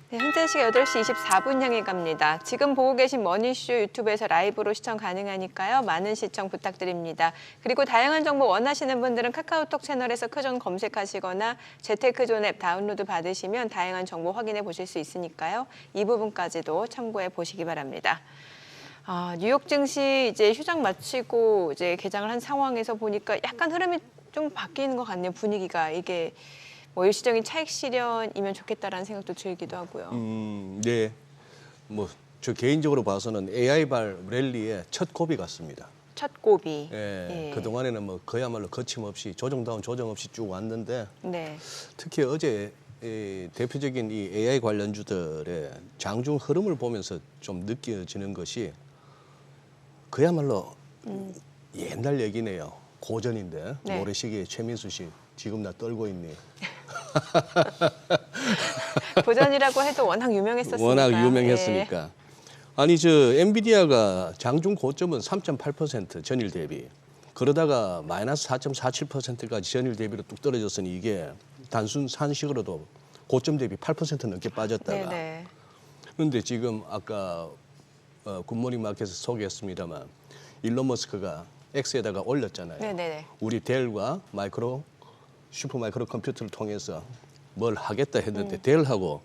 네, 현재 시각 8시 24분 향해 갑니다. 지금 보고 계신 머니쇼 유튜브에서 라이브로 시청 가능하니까요. 많은 시청 부탁드립니다. 그리고 다양한 정보 원하시는 분들은 카카오톡 채널에서 크존 검색하시거나 재테크존 앱 다운로드 받으시면 다양한 정보 확인해 보실 수 있으니까요. 이 부분까지도 참고해 보시기 바랍니다. 뉴욕 증시 이제 휴장 마치고 이제 개장을 한 상황에서 보니까 약간 흐름이 좀 바뀌는 것 같네요. 분위기가 이게 뭐 일시적인 차익 실현이면 좋겠다라는 생각도 들기도 하고요. 네. 뭐 저 개인적으로 봐서는 AI발 랠리의 첫 고비 같습니다. 첫 고비. 예. 그동안에는 뭐 그야말로 거침없이 조정다운 조정 없이 쭉 왔는데 네. 특히 어제 대표적인 이 AI 관련주들의 장중 흐름을 보면서 좀 느껴지는 것이 그야말로 옛날 얘기네요. 고전인데 네. 모래시계에 최민수 씨 지금 나 떨고 있니? 고전이라고 해도 워낙 유명했었으니까. 워낙 유명했으니까. 아니 저 엔비디아가 장중 고점은 3.8% 전일 대비. 그러다가 마이너스 4.47%까지 전일 대비로 뚝 떨어졌으니 이게 단순 산식으로도 고점 대비 8% 넘게 빠졌다가. 네네. 그런데 지금 아까 굿모닝 마켓에서 소개했습니다만 일론 머스크가 X에다가 올렸잖아요. 네네네. 우리 델과 슈퍼 마이크로 컴퓨터를 통해서 뭘 하겠다 했는데 델하고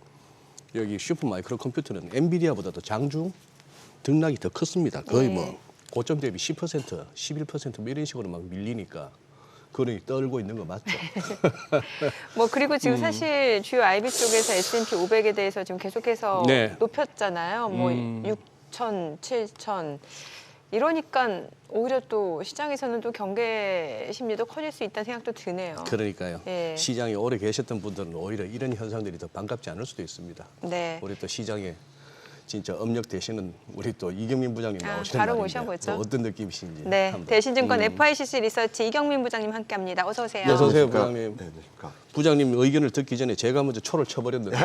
여기 슈퍼 마이크로 컴퓨터는 엔비디아보다도 장중 등락이 더 컸습니다. 거의 뭐 고점 대비 10%, 11% 뭐 이런 식으로 막 밀리니까 그러니 떨고 있는 거 맞죠? 뭐 그리고 지금 사실 주요 IB 쪽에서 S&P 500에 대해서 지금 계속해서 네. 높였잖아요. 뭐 6천, 7천. 이러니까 오히려 또 시장에서는 또 경계 심리도 커질 수 있다는 생각도 드네요. 그러니까요. 네. 시장에 오래 계셨던 분들은 오히려 이런 현상들이 더 반갑지 않을 수도 있습니다. 네. 우리 또 시장에 진짜 업력 되시는 우리 또 이경민 부장님 나오시는 바로 날인데 모셔보죠. 또 어떤 느낌이신지. 네. 한번. 대신증권 FICC 리서치 이경민 부장님 함께합니다. 어서 오세요. 네, 어서 오세요, 안녕하십니까? 부장님. 네, 안녕하십니까? 부장님 의견을 듣기 전에 제가 먼저 초를 쳐버렸는데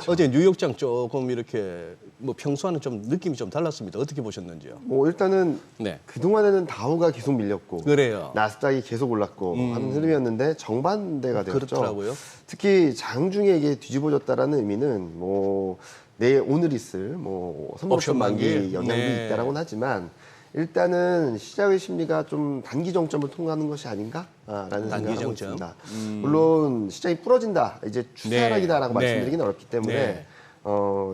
어제 뉴욕장 조금 이렇게 뭐 평소와는 좀 느낌이 좀 달랐습니다. 어떻게 보셨는지요? 뭐 일단은 네. 그동안에는 다우가 계속 밀렸고 그래요. 나스닥이 계속 올랐고 하는 흐름이었는데 정반대가 되었죠. 그렇더라고요. 특히 장중에 이게 뒤집어졌다라는 의미는 뭐 내일 오늘 있을 뭐 선물 옵션 옵션 만기 만기. 영향도 네. 있다라고는 하지만 일단은 시장의 심리가 좀 단기 정점을 통과하는 것이 아닌가라는 단기 생각을 하고 정점. 있습니다. 물론 시장이 부러진다, 이제 추세하락이다라고 네. 말씀드리기는 어렵기 때문에 네.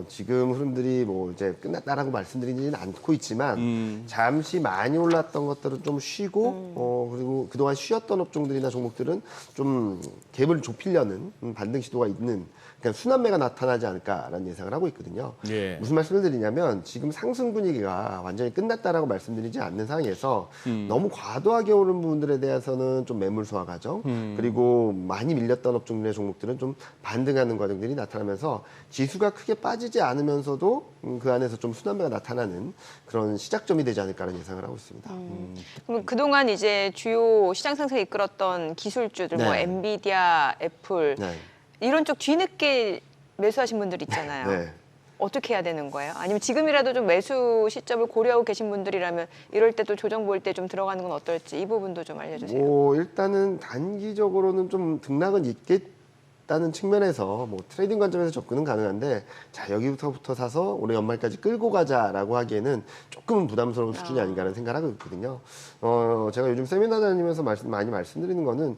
지금 흐름들이 뭐 이제 끝났다라고 말씀드리지는 않고 있지만 잠시 많이 올랐던 것들은 좀 쉬고 그리고 그동안 쉬었던 업종들이나 종목들은 좀 갭을 좁히려는 반등 시도가 있는 그냥 순환매가 나타나지 않을까라는 예상을 하고 있거든요. 예. 무슨 말씀을 드리냐면 지금 상승 분위기가 완전히 끝났다라고 말씀드리지 않는 상황에서 너무 과도하게 오른 부분들에 대해서는 좀 매물 소화 과정 그리고 많이 밀렸던 업종들의 종목들은 좀 반등하는 과정들이 나타나면서 지수가 크게 빠지지 않으면서도 그 안에서 좀 순환매가 나타나는 그런 시작점이 되지 않을까라는 예상을 하고 있습니다. 그럼 그동안 이제 주요 시장 상승을 이끌었던 기술주들 뭐 네. 엔비디아, 애플 네. 이런 쪽 뒤늦게 매수하신 분들 있잖아요. 네. 어떻게 해야 되는 거예요? 아니면 지금이라도 좀 매수 시점을 고려하고 계신 분들이라면 이럴 때 또 조정 보일 때 좀 들어가는 건 어떨지 이 부분도 좀 알려주세요. 뭐 일단은 단기적으로는 좀 등락은 있겠다는 측면에서 뭐 트레이딩 관점에서 접근은 가능한데 자 여기부터 사서 올해 연말까지 끌고 가자라고 하기에는 조금은 부담스러운 수준이 아닌가라는 생각을 하고 있거든요. 제가 요즘 세미나 다니면서 많이 말씀드리는 거는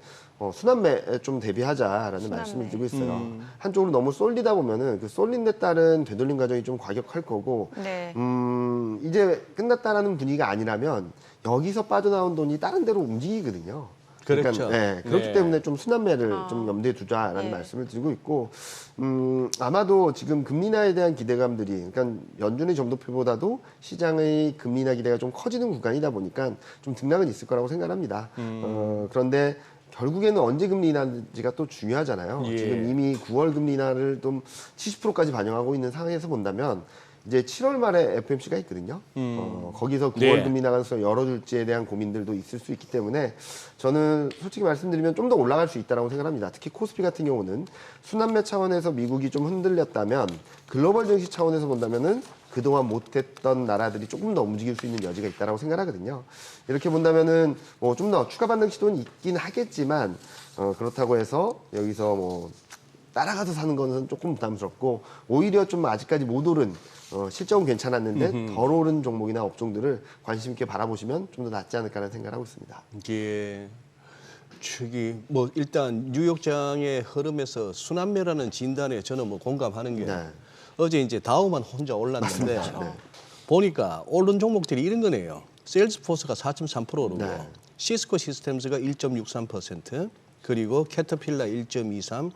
순환매에 좀 대비하자라는 순환매. 말씀을 드리고 있어요. 한쪽으로 너무 쏠리다 보면은 그 쏠린 데 따른 되돌림 과정이 좀 과격할 거고 네. 이제 끝났다라는 분위기가 아니라면 여기서 빠져나온 돈이 다른 데로 움직이거든요. 그렇죠. 네, 그렇기 네. 때문에 좀 순환매를 좀 염두에 두자라는 네. 말씀을 드리고 있고, 아마도 지금 금리 인하에 대한 기대감들이, 그러니까 연준의 점도표보다도 시장의 금리 인하 기대가 좀 커지는 구간이다 보니까 좀 등락은 있을 거라고 생각합니다. 그런데 결국에는 언제 금리 인하인지가 또 중요하잖아요. 예. 지금 이미 9월 금리 인하를 좀 70%까지 반영하고 있는 상황에서 본다면 이제 7월 말에 FOMC가 있거든요. 거기서 9월 네. 금리 나가서 열어줄지에 대한 고민들도 있을 수 있기 때문에 저는 솔직히 말씀드리면 좀 더 올라갈 수 있다고 생각합니다. 특히 코스피 같은 경우는 순환매 차원에서 미국이 좀 흔들렸다면 글로벌 증시 차원에서 본다면은 그동안 못했던 나라들이 조금 더 움직일 수 있는 여지가 있다고 생각하거든요. 이렇게 본다면은 뭐 좀 더 추가 반등 시도는 있긴 하겠지만 그렇다고 해서 여기서 뭐 따라가서 사는 거는 조금 부담스럽고 오히려 좀 아직까지 못 오른 실적은 괜찮았는데 덜 오른 종목이나 업종들을 관심 있게 바라보시면 좀 더 낫지 않을까라는 생각을 하고 있습니다. 이게 저기 뭐 일단 뉴욕장의 흐름에서 순환매라는 진단에 저는 뭐 공감하는 게 네. 어제 이제 다우만 혼자 올랐는데 네. 보니까 오른 종목들이 이런 거네요. 세일즈포스가 4.3% 오르고 네. 시스코 시스템즈가 1.63% 그리고 캐터필라 1.23,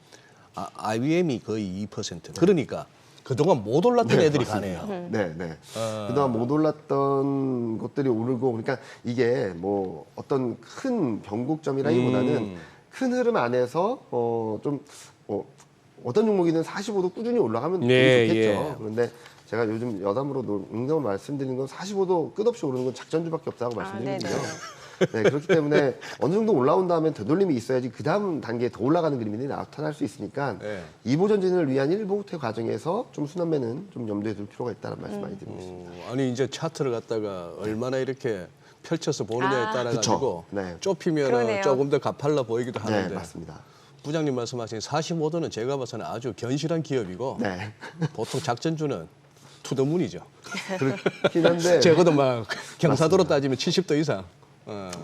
IBM이 거의 2%. 그러니까 그동안 못 올랐던 애들이 가네요. 네, 네. 그동안 못 올랐던 것들이 오르고, 그러니까 이게 뭐 어떤 큰 변곡점이라기보다는 큰 흐름 안에서 어떤 종목이든 45도 꾸준히 올라가면 네, 되게 좋겠죠. 예. 그런데 제가 요즘 여담으로 농담을 말씀드리는 건 45도 끝없이 오르는 건 작전주밖에 없다고 네네. 말씀드리거든요. 네, 그렇기 때문에 어느 정도 올라온 다음에 되돌림이 있어야지 그 다음 단계에 더 올라가는 그림이 나타날 수 있으니까 네. 2보 전진을 위한 1보 후퇴 과정에서 좀 순환매는 좀 염두에 둘 필요가 있다는 말씀 많이 드리고 있습니다. 아니 이제 차트를 갖다가 얼마나 이렇게 펼쳐서 보느냐에 따라 가지고 그쵸. 네. 좁히면 그러네요. 조금 더 가팔라 보이기도 네, 하는데 맞습니다. 부장님 말씀하신 45도는 제가 봐서는 아주 견실한 기업이고 네. 보통 작전주는 투더문이죠. 그렇긴 한데 적어도 막 경사도로 따지면 70도 이상.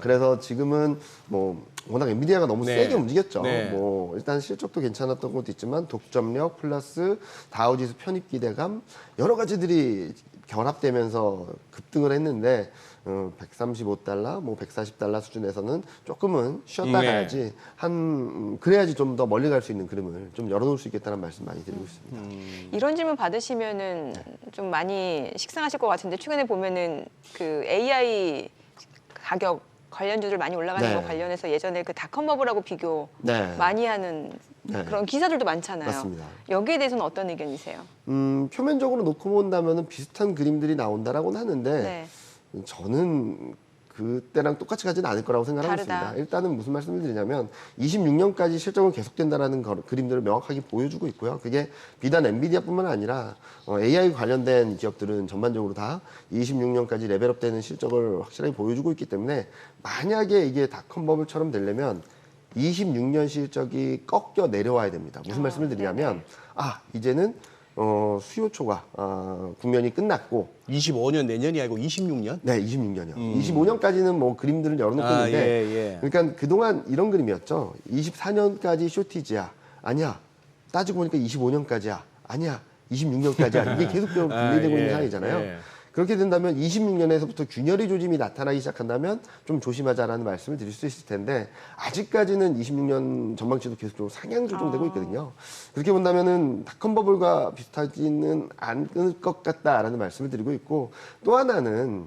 그래서 지금은 뭐 워낙 엔비디아가 너무 네. 세게 움직였죠. 네. 뭐 일단 실적도 괜찮았던 것도 있지만 독점력 플러스 다우지수 편입 기대감 여러 가지들이 결합되면서 급등을 했는데 135달러, 뭐 140달러 수준에서는 조금은 쉬었다 네. 가야지 그래야지 좀 더 멀리 갈 수 있는 그림을 좀 열어놓을 수 있겠다는 말씀 많이 드리고 있습니다. 이런 질문 받으시면은 좀 많이 식상하실 것 같은데 최근에 보면은 그 AI 가격 관련주들 많이 올라가는 네. 거 관련해서 예전에 그 닷컴버블하고 비교 네. 많이 하는 네. 그런 기사들도 많잖아요. 맞습니다. 여기에 대해서는 어떤 의견이세요? 표면적으로 놓고 본다면은 비슷한 그림들이 나온다라고는 하는데 네. 저는 그때랑 똑같이 가지는 않을 거라고 생각하고 다르다. 있습니다. 일단은 무슨 말씀을 드리냐면 26년까지 실적은 계속된다라는 그림들을 명확하게 보여주고 있고요. 그게 비단 엔비디아뿐만 아니라 AI 관련된 기업들은 전반적으로 다 26년까지 레벨업되는 실적을 확실하게 보여주고 있기 때문에 만약에 이게 닷컴버블처럼 되려면 26년 실적이 꺾여 내려와야 됩니다. 무슨 말씀을 드리냐면 이제는 수요초가 국면이 끝났고 25년 내년이 아니고 26년? 네, 26년이요. 25년까지는 뭐 그림들을 열어놓고 있는데, 예. 그러니까 그동안 이런 그림이었죠. 24년까지 쇼티지야. 아니야. 따지고 보니까 25년까지야. 아니야. 26년까지야. 이게 계속 분리되고 있는 상황이잖아요. 예. 그렇게 된다면 26년에서부터 균열의 조짐이 나타나기 시작한다면 좀 조심하자라는 말씀을 드릴 수 있을 텐데 아직까지는 26년 전망치도 계속적으로 상향 조정되고 있거든요. 그렇게 본다면은 닷컴버블과 비슷하지는 않을 것 같다라는 말씀을 드리고 있고 또 하나는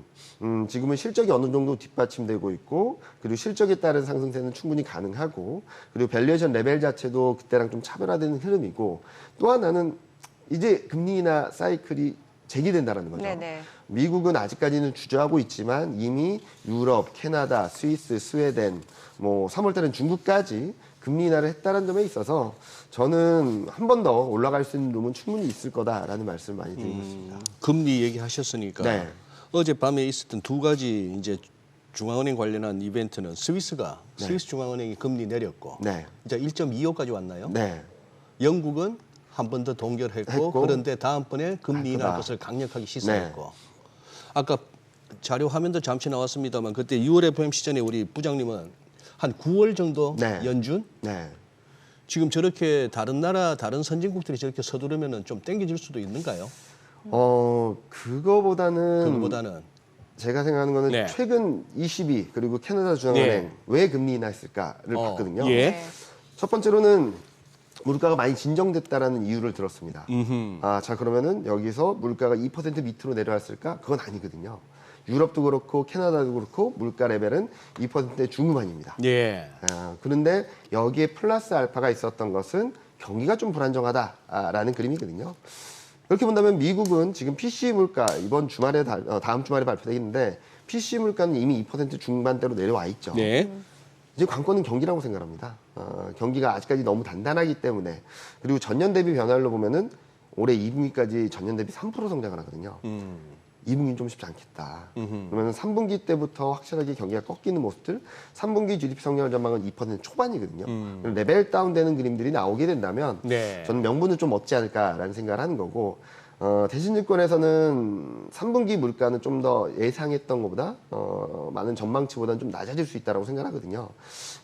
지금은 실적이 어느 정도 뒷받침되고 있고 그리고 실적에 따른 상승세는 충분히 가능하고 그리고 밸류에이션 레벨 자체도 그때랑 좀 차별화되는 흐름이고 또 하나는 이제 금리 인하 사이클이 재개된다라는 거죠. 네네. 미국은 아직까지는 주저하고 있지만 이미 유럽, 캐나다, 스위스, 스웨덴, 뭐 3월 달엔 중국까지 금리 인하를 했다는 점에 있어서 저는 한 번 더 올라갈 수 있는 룸은 충분히 있을 거다라는 말씀을 많이 드리고 있습니다. 금리 얘기하셨으니까 네. 어젯밤에 있었던 두 가지 이제 중앙은행 관련한 이벤트는 스위스 중앙은행이 금리 내렸고 네. 이제 1.25까지 왔나요? 네. 영국은 한 번 더 동결했고 했고, 그런데 다음번에 금리 인하 거다. 것을 강력하게 시사했고 아까 자료 화면도 잠시 나왔습니다만 그때 6월 FOMC 전에 우리 부장님은 한 9월 정도 네. 연준 네. 지금 저렇게 다른 나라 다른 선진국들이 저렇게 서두르면은 좀 땡겨질 수도 있는가요? 그거보다는 제가 생각하는 거는 네. 최근 ECB 그리고 캐나다 중앙은행 네. 왜 금리 인하했을까를 봤거든요. 예. 네. 첫 번째로는 물가가 많이 진정됐다라는 이유를 들었습니다. 자 그러면은 여기서 물가가 2% 밑으로 내려왔을까? 그건 아니거든요. 유럽도 그렇고 캐나다도 그렇고 물가 레벨은 2%대 중후반입니다. 예. 그런데 여기에 플러스 알파가 있었던 것은 경기가 좀 불안정하다라는 그림이거든요. 그렇게 본다면 미국은 지금 PC 물가 이번 주말에 다음 주말에 발표되겠는데 PC 물가는 이미 2% 중반대로 내려와 있죠. 네. 이제 관건은 경기라고 생각합니다. 경기가 아직까지 너무 단단하기 때문에 그리고 전년 대비 변화로 보면은 올해 2분기까지 전년 대비 3% 성장을 하거든요. 2분기는 좀 쉽지 않겠다. 그러면 3분기 때부터 확실하게 경기가 꺾이는 모습들, 3분기 GDP 성장률 전망은 2% 초반이거든요. 레벨 다운되는 그림들이 나오게 된다면 네. 저는 명분은 좀 얻지 않을까라는 생각을 하는 거고, 대신증권에서는 3분기 물가는 좀 더 예상했던 것보다 많은 전망치보다는 좀 낮아질 수 있다고 생각하거든요.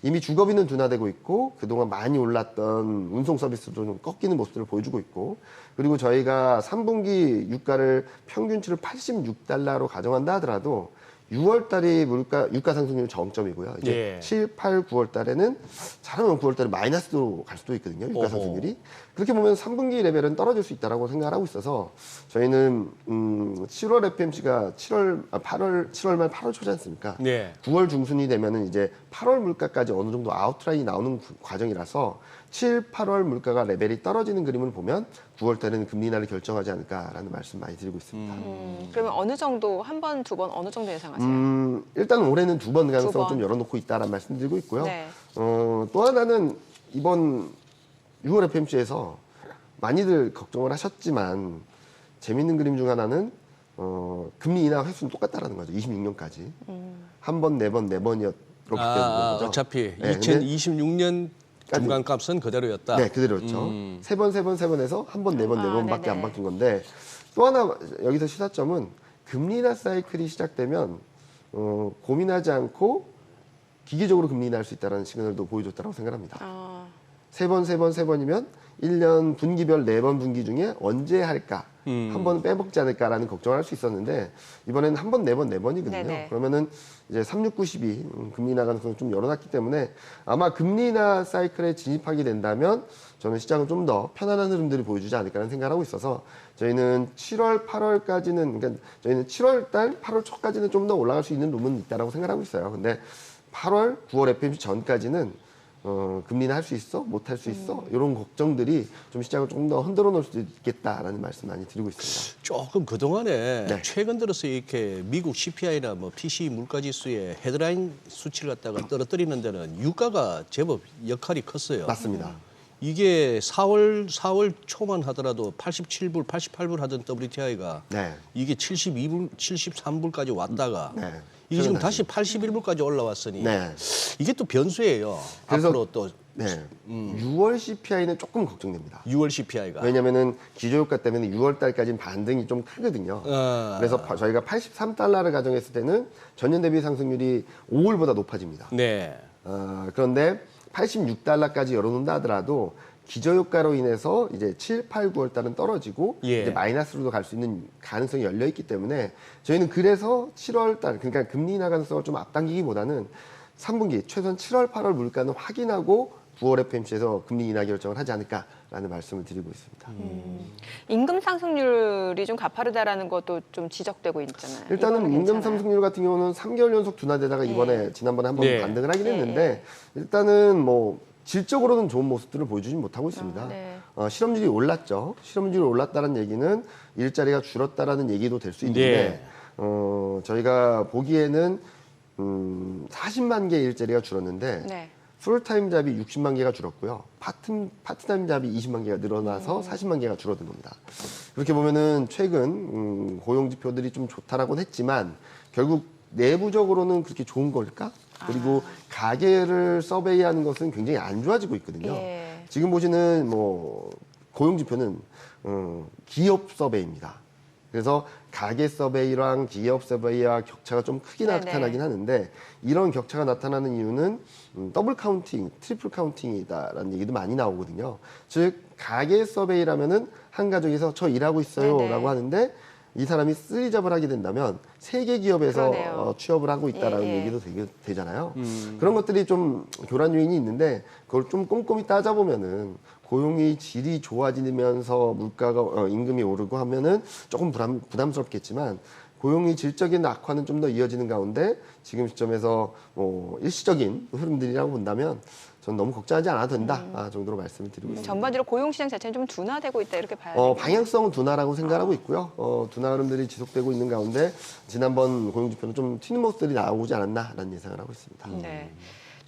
이미 주거비는 둔화되고 있고 그동안 많이 올랐던 운송 서비스도 좀 꺾이는 모습들을 보여주고 있고, 그리고 저희가 3분기 유가를 평균치를 86달러로 가정한다 하더라도 6월 달이 유가 상승률 정점이고요. 이제 예. 7, 8, 9월 달에는 잘하면 9월 달에 마이너스로 갈 수도 있거든요. 유가 어허. 상승률이. 그렇게 보면 3분기 레벨은 떨어질 수 있다고 생각을 하고 있어서 저희는 7월 FMC가 7월 말 8월 초지 않습니까? 네. 9월 중순이 되면은 이제 8월 물가까지 어느 정도 아웃라인이 나오는 과정이라서 7, 8월 물가가 레벨이 떨어지는 그림을 보면 9월 달에는 금리 인하를 결정하지 않을까라는 말씀 많이 드리고 있습니다. 그러면 어느 정도 한 번, 두 번 어느 정도 예상하세요? 일단 올해는 2번 가능성을 두 번. 좀 열어놓고 있다라는 말씀 드리고 있고요. 네. 또 하나는 이번 6월 FMC에서 많이들 걱정을 하셨지만 재밌는 그림 중 하나는 금리 인하 횟수는 똑같다라는 거죠. 26년까지. 한 번, 네 번, 네 번이었기 때문에 거죠. 어차피 네, 2026년 중간값은 그대로였다. 네, 그대로였죠. 세 번 해서 한 번, 네 번, 네 아, 번밖에 네네. 안 바뀐 건데, 또 하나 여기서 시사점은 금리 인하 사이클이 시작되면 고민하지 않고 기계적으로 금리 인하할 수 있다는 시그널도 보여줬다고 생각합니다. 아, 세 번이면 1년 분기별 4번 분기 중에 언제 할까? 한 번은 빼먹지 않을까라는 걱정을 할 수 있었는데, 이번에는 한 번, 네 번이거든요. 네네. 그러면은 이제 3, 6, 9, 12 금리 인하 가능성을 좀 열어놨기 때문에 아마 금리 인하 사이클에 진입하게 된다면 저는 시장은 좀 더 편안한 흐름들을 보여주지 않을까라는 생각을 하고 있어서 저희는 7월, 8월까지는, 그러니까 저희는 7월 달, 8월 초까지는 좀 더 올라갈 수 있는 룸은 있다라고 생각하고 있어요. 근데 8월, 9월 FMC 전까지는 금리는 할 수 있어? 못 할 수 있어? 이런 걱정들이 좀 시장을 조금 더 흔들어 놓을 수도 있겠다라는 말씀 많이 드리고 있습니다. 조금 그동안에 네. 최근 들어서 이렇게 미국 CPI나 뭐 PCE 물가지수의 헤드라인 수치를 갖다가 떨어뜨리는 데는 유가가 제법 역할이 컸어요. 맞습니다. 이게 4월 초만 하더라도 87불, 88불 하던 WTI가 네. 이게 72불, 73불까지 왔다가 네. 이게 지금 최근 다시 81불까지 올라왔으니 네. 이게 또 변수예요. 그래서- 앞으로 또 네. 6월 CPI는 조금 걱정됩니다. 6월 CPI가 왜냐면은 기저효과 때문에 6월 달까지는 반등이 좀 크거든요. 그래서 저희가 83달러를 가정했을 때는 전년 대비 상승률이 5월보다 높아집니다. 네. 그런데 86달러까지 열어놓는다 하더라도 기저효과로 인해서 이제 7, 8, 9월 달은 떨어지고 예. 이제 마이너스로도 갈 수 있는 가능성이 열려 있기 때문에 저희는 그래서 7월 달, 그러니까 금리 인하 가능성을 좀 앞당기기보다는 3분기 최소한 7월, 8월 물가는 확인하고 9월 FMC에서 금리 인하 결정을 하지 않을까라는 말씀을 드리고 있습니다. 임금 상승률이 좀 가파르다라는 것도 좀 지적되고 있잖아요. 일단은 이거는 임금 괜찮아요? 상승률 같은 경우는 3개월 연속 둔화되다가 이번에 지난번에 한번 네. 반등을 하긴 예, 했는데 일단은 뭐 질적으로는 좋은 모습들을 보여주진 못하고 있습니다. 네. 실업률이 올랐죠. 실업률이 올랐다는 얘기는 일자리가 줄었다라는 얘기도 될 수 있는데 저희가 보기에는 40만 개 일자리가 줄었는데 네. 풀타임 잡이 60만 개가 줄었고요. 파트타임 잡이 20만 개가 늘어나서 40만 개가 줄어든 겁니다. 그렇게 보면은 최근 고용 지표들이 좀 좋다라고는 했지만 결국 내부적으로는 그렇게 좋은 걸까? 그리고 가계를 서베이하는 것은 굉장히 안 좋아지고 있거든요. 예. 지금 보시는 뭐 고용 지표는 기업 서베이입니다. 그래서 가계 서베이랑 기업 서베이와 격차가 좀 크게 네네. 나타나긴 하는데 이런 격차가 나타나는 이유는 더블 카운팅, 트리플 카운팅이다라는 얘기도 많이 나오거든요. 즉 가계 서베이라면은 한 가족에서 저 일하고 있어요라고 네네. 하는데 이 사람이 3잡을 하게 된다면 3개 기업에서 그러네요. 취업을 하고 있다라는 예, 예. 얘기도 되잖아요. 그런 것들이 좀 교란 요인이 있는데 그걸 좀 꼼꼼히 따져보면은 고용의 질이 좋아지면서 물가가 임금이 오르고 하면은 조금 부담스럽겠지만 고용의 질적인 악화는 좀 더 이어지는 가운데 지금 시점에서 뭐 일시적인 흐름들이라고 본다면 저는 너무 걱정하지 않아도 된다 정도로 말씀을 드리고 있습니다. 전반적으로 고용 시장 자체는 좀 둔화되고 있다 이렇게 봐야 돼요. 방향성은 둔화라고 생각하고 있고요. 둔화 흐름들이 지속되고 있는 가운데 지난번 고용 지표는 좀 튀는 모습들이 나오지 않았나라는 예상을 하고 있습니다. 네.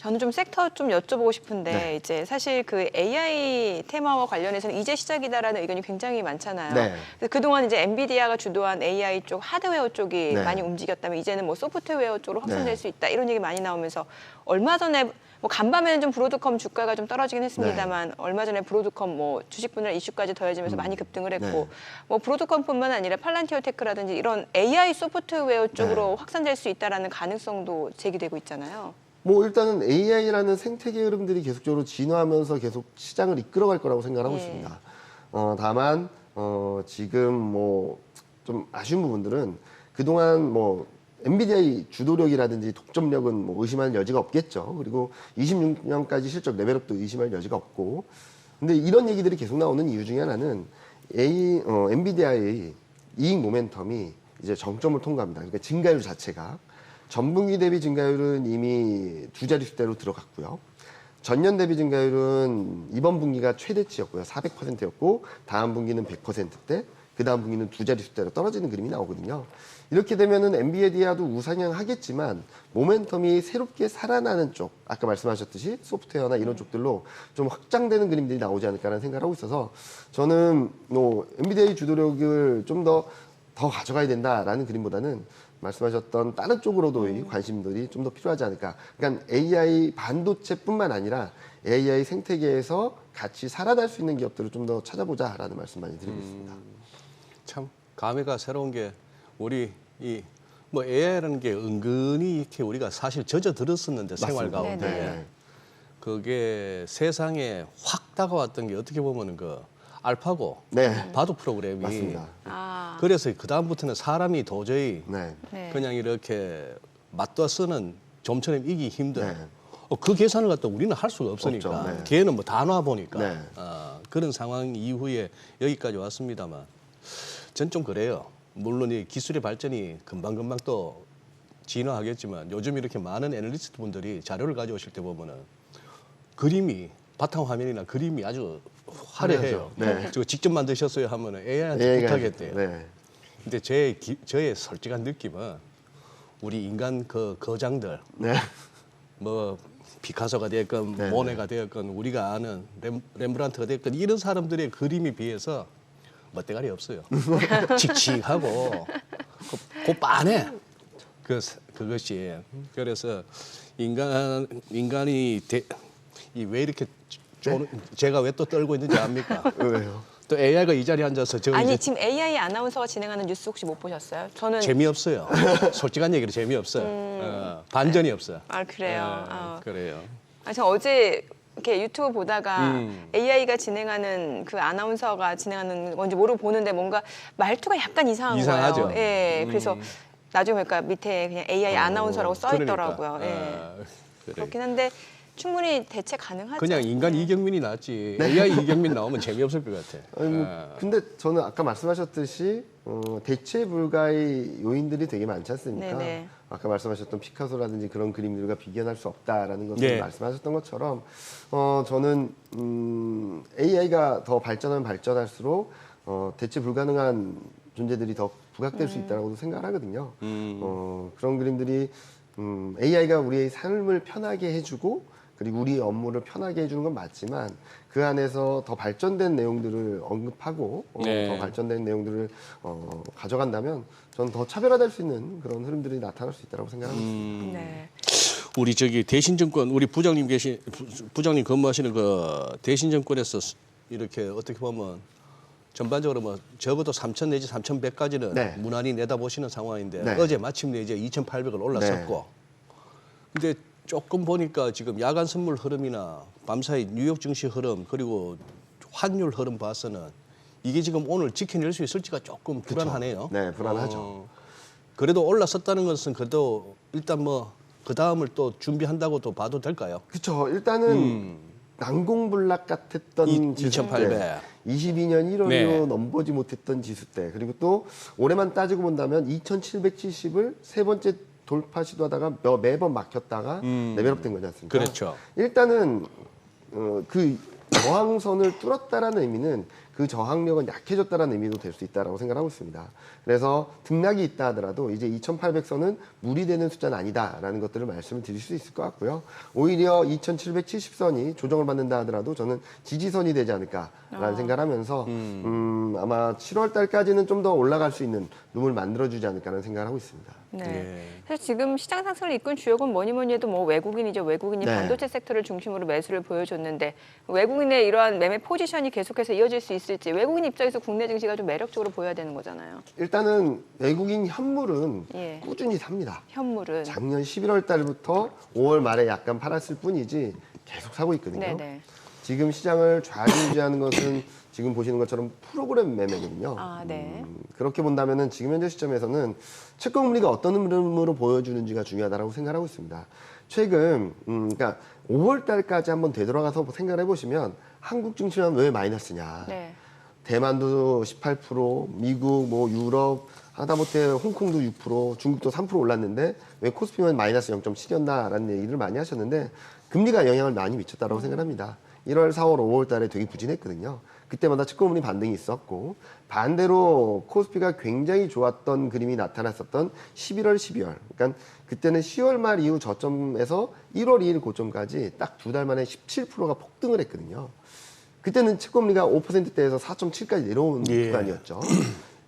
저는 좀 섹터 좀 여쭤보고 싶은데 네. 이제 사실 그 AI 테마와 관련해서는 이제 시작이다라는 의견이 굉장히 많잖아요. 네. 그래서 그동안 이제 엔비디아가 주도한 AI 쪽 하드웨어 쪽이 네. 많이 움직였다면 이제는 뭐 소프트웨어 쪽으로 확산될 네. 수 있다 이런 얘기 많이 나오면서 얼마 전에 뭐 간밤에는 좀 브로드컴 주가가 좀 떨어지긴 했습니다만 얼마 전에 브로드컴 뭐 주식 분할 이슈까지 더해지면서 많이 급등을 했고 네. 뭐 브로드컴뿐만 아니라 팔란티어 테크라든지 이런 AI 소프트웨어 쪽으로 확산될 수 있다라는 가능성도 제기되고 있잖아요. 뭐 일단은 AI라는 생태계 흐름들이 계속적으로 진화하면서 계속 시장을 이끌어갈 거라고 생각하고 예. 있습니다. 다만 지금 뭐 좀 아쉬운 부분들은 그동안 뭐 엔비디아의 주도력이라든지 독점력은 뭐 의심할 여지가 없겠죠. 그리고 26년까지 실적 레벨업도 의심할 여지가 없고. 근데 이런 얘기들이 계속 나오는 이유 중에 하나는 엔비디아의 이익 모멘텀이 이제 정점을 통과합니다. 그러니까 증가율 자체가 전분기 대비 증가율은 이미 두 자릿수대로 들어갔고요. 전년 대비 증가율은 이번 분기가 최대치였고요. 400%였고 다음 분기는 100%대, 그 다음 분기는 두 자릿수대로 떨어지는 그림이 나오거든요. 이렇게 되면은 엔비디아도 우상향하겠지만 모멘텀이 새롭게 살아나는 쪽, 아까 말씀하셨듯이 소프트웨어나 이런 쪽들로 좀 확장되는 그림들이 나오지 않을까라는 생각을 하고 있어서 저는 뭐 엔비디아의 주도력을 좀 더 가져가야 된다라는 그림보다는 말씀하셨던 다른 쪽으로도의 관심들이 좀 더 필요하지 않을까. 그러니까 AI 반도체뿐만 아니라 AI 생태계에서 같이 살아날 수 있는 기업들을 좀 더 찾아보자라는 말씀 많이 드리고 있습니다. 참 감회가 새로운 게 우리 이 뭐 AI라는 게 은근히 이렇게 우리가 사실 젖어들었었는데 생활 맞습니다. 가운데 네네. 그게 세상에 확 다가왔던 게 어떻게 보면은 그 알파고 네, 바둑 프로그램이 맞습니다. 아, 그래서 그 다음부터는 사람이 도저히 네, 네. 그냥 이렇게 맞떠 쓰는 좀처럼 이기 힘든 네. 그 계산을 갖다 우리는 할 수가 없으니까 없죠. 네. 걔는 뭐 단화 보니까 네. 그런 상황 이후에 여기까지 왔습니다만 전 좀 그래요. 물론 이 기술의 발전이 금방금방 또 진화하겠지만 요즘 이렇게 많은 애널리스트 분들이 자료를 가져오실 때 보면은 그림이 바탕화면이나 그림이 아주 화려해요. 네. 저 직접 만드셨어요 하면은 AI한테 AI가 부탁했대요. 네. 근데 저의 솔직한 느낌은 우리 인간 그 거장들 네. 뭐 피카소가 되었건 네, 모네가 되었건 우리가 아는 렘브란트가 되었건 이런 사람들의 그림에 비해서 멋대가리 없어요. 칙칙하고 곱반해. 그것이 그래서 인간이 왜 이렇게 제가 왜 또 떨고 있는지 압니까? 왜요? 또 AI가 이 자리에 앉아서 저 아니 이제 지금 AI 아나운서가 진행하는 뉴스 혹시 못 보셨어요? 저는 재미없어요. 솔직한 얘기로 재미없어요. 반전이 없어요. 아 그래요. 그래요. 저 어제 이렇게 유튜브 보다가 음. AI가 진행하는 그 아나운서가 진행하는 건지 모르고 보는데 뭔가 말투가 약간 이상한 이상하죠. 거예요. 예, 그래서 나중에 보니까 밑에 그냥 AI 아나운서라고 써 있더라고요. 그러니까. 예. 그래. 그렇긴 한데 충분히 대체 가능하죠. 그냥 인간 네. 이경민이 낫지. AI 이경민 나오면 재미없을 것 같아. 아니, 뭐, 근데 저는 아까 말씀하셨듯이 대체 불가의 요인들이 되게 많지 않습니까? 네네. 아까 말씀하셨던 피카소라든지 그런 그림들과 비견할 수 없다라는 것을 네. 말씀하셨던 것처럼 저는 AI가 더 발전하면 발전할수록 대체 불가능한 존재들이 더 부각될 수 있다고 생각을 하거든요. 그런 그림들이 AI가 우리의 삶을 편하게 해주고 그리고 우리의 업무를 편하게 해주는 건 맞지만 그 안에서 더 발전된 내용들을 언급하고 네. 더 발전된 내용들을 가져간다면 저는 더 차별화될 수 있는 그런 흐름들이 나타날 수 있다고 생각합니다. 네. 우리 저기 대신증권 우리 부장님 근무하시는 그 대신증권에서 이렇게 어떻게 보면 전반적으로 뭐 적어도 3,000 내지 3,100까지는 네. 무난히 내다보시는 상황인데 네. 어제 마침내 이제 2,800을 올랐었고 근데 조금 보니까 지금 야간 선물 흐름이나 밤사이 뉴욕 증시 흐름 그리고 환율 흐름 봐서는 이게 지금 오늘 지켜낼 수 있을지가 조금 불안하네요. 네, 불안하죠. 그래도 올랐었다는 것은 그래도 일단 뭐 그 다음을 또 준비한다고도 봐도 될까요? 그렇죠. 일단은 난공불락 같았던 지수 2,800. 때, 22년 1월 네. 이후 넘보지 못했던 지수 때, 그리고 또 올해만 따지고 본다면 2,770을 세 번째 돌파 시도하다가 매번 막혔다가 레벨업된 거지 않습니까? 그렇죠. 일단은 그 저항선을 뚫었다라는 의미는 그 저항력은 약해졌다라는 의미도 될 수 있다라고 생각하고 있습니다. 그래서 등락이 있다 하더라도 이제 2,800선은 무리되는 숫자는 아니다라는 것들을 말씀을 드릴 수 있을 것 같고요. 오히려 2,770선이 조정을 받는다 하더라도 저는 지지선이 되지 않을까라는 생각을 하면서 아마 7월 달까지는 좀 더 올라갈 수 있는 룸을 만들어주지 않을까라는 생각을 하고 있습니다. 네. 예. 사실 지금 시장 상승을 이끈 주역은 뭐니 해도 뭐 외국인이죠. 외국인이 네. 반도체 섹터를 중심으로 매수를 보여줬는데 외국인의 이러한 매매 포지션이 계속해서 이어질 수 있을지 외국인 입장에서 국내 증시가 좀 매력적으로 보여야 되는 거잖아요. 일단은 외국인 현물은 예. 꾸준히 삽니다. 현물은. 작년 11월 달부터 5월 말에 약간 팔았을 뿐이지 계속 사고 있거든요. 네네. 지금 시장을 좌지우지하는 것은 지금 보시는 것처럼 프로그램 매매거든요. 아, 네. 그렇게 본다면은 지금 현재 시점에서는 채권금리가 어떤 흐름으로 보여주는지가 중요하다고 생각하고 있습니다. 최근 그러니까 5월 달까지 한번 되돌아가서 생각을 해보시면 한국 증시는 왜 마이너스냐? 네. 대만도 18%, 미국, 뭐 유럽, 하다못해 홍콩도 6%, 중국도 3% 올랐는데 왜 코스피만 마이너스 0.7이었나라는 얘기를 많이 하셨는데 금리가 영향을 많이 미쳤다고 생각합니다. 1월, 4월, 5월 달에 되게 부진했거든요. 그때마다 채권금리 반등이 있었고 반대로 코스피가 굉장히 좋았던 그림이 나타났었던 11월, 12월. 그러니까 그때는 10월 말 이후 저점에서 1월 2일 고점까지 딱 두 달 만에 17%가 폭등을 했거든요. 그때는 채권금리가 5%대에서 4.7까지 내려온 예. 구간이었죠.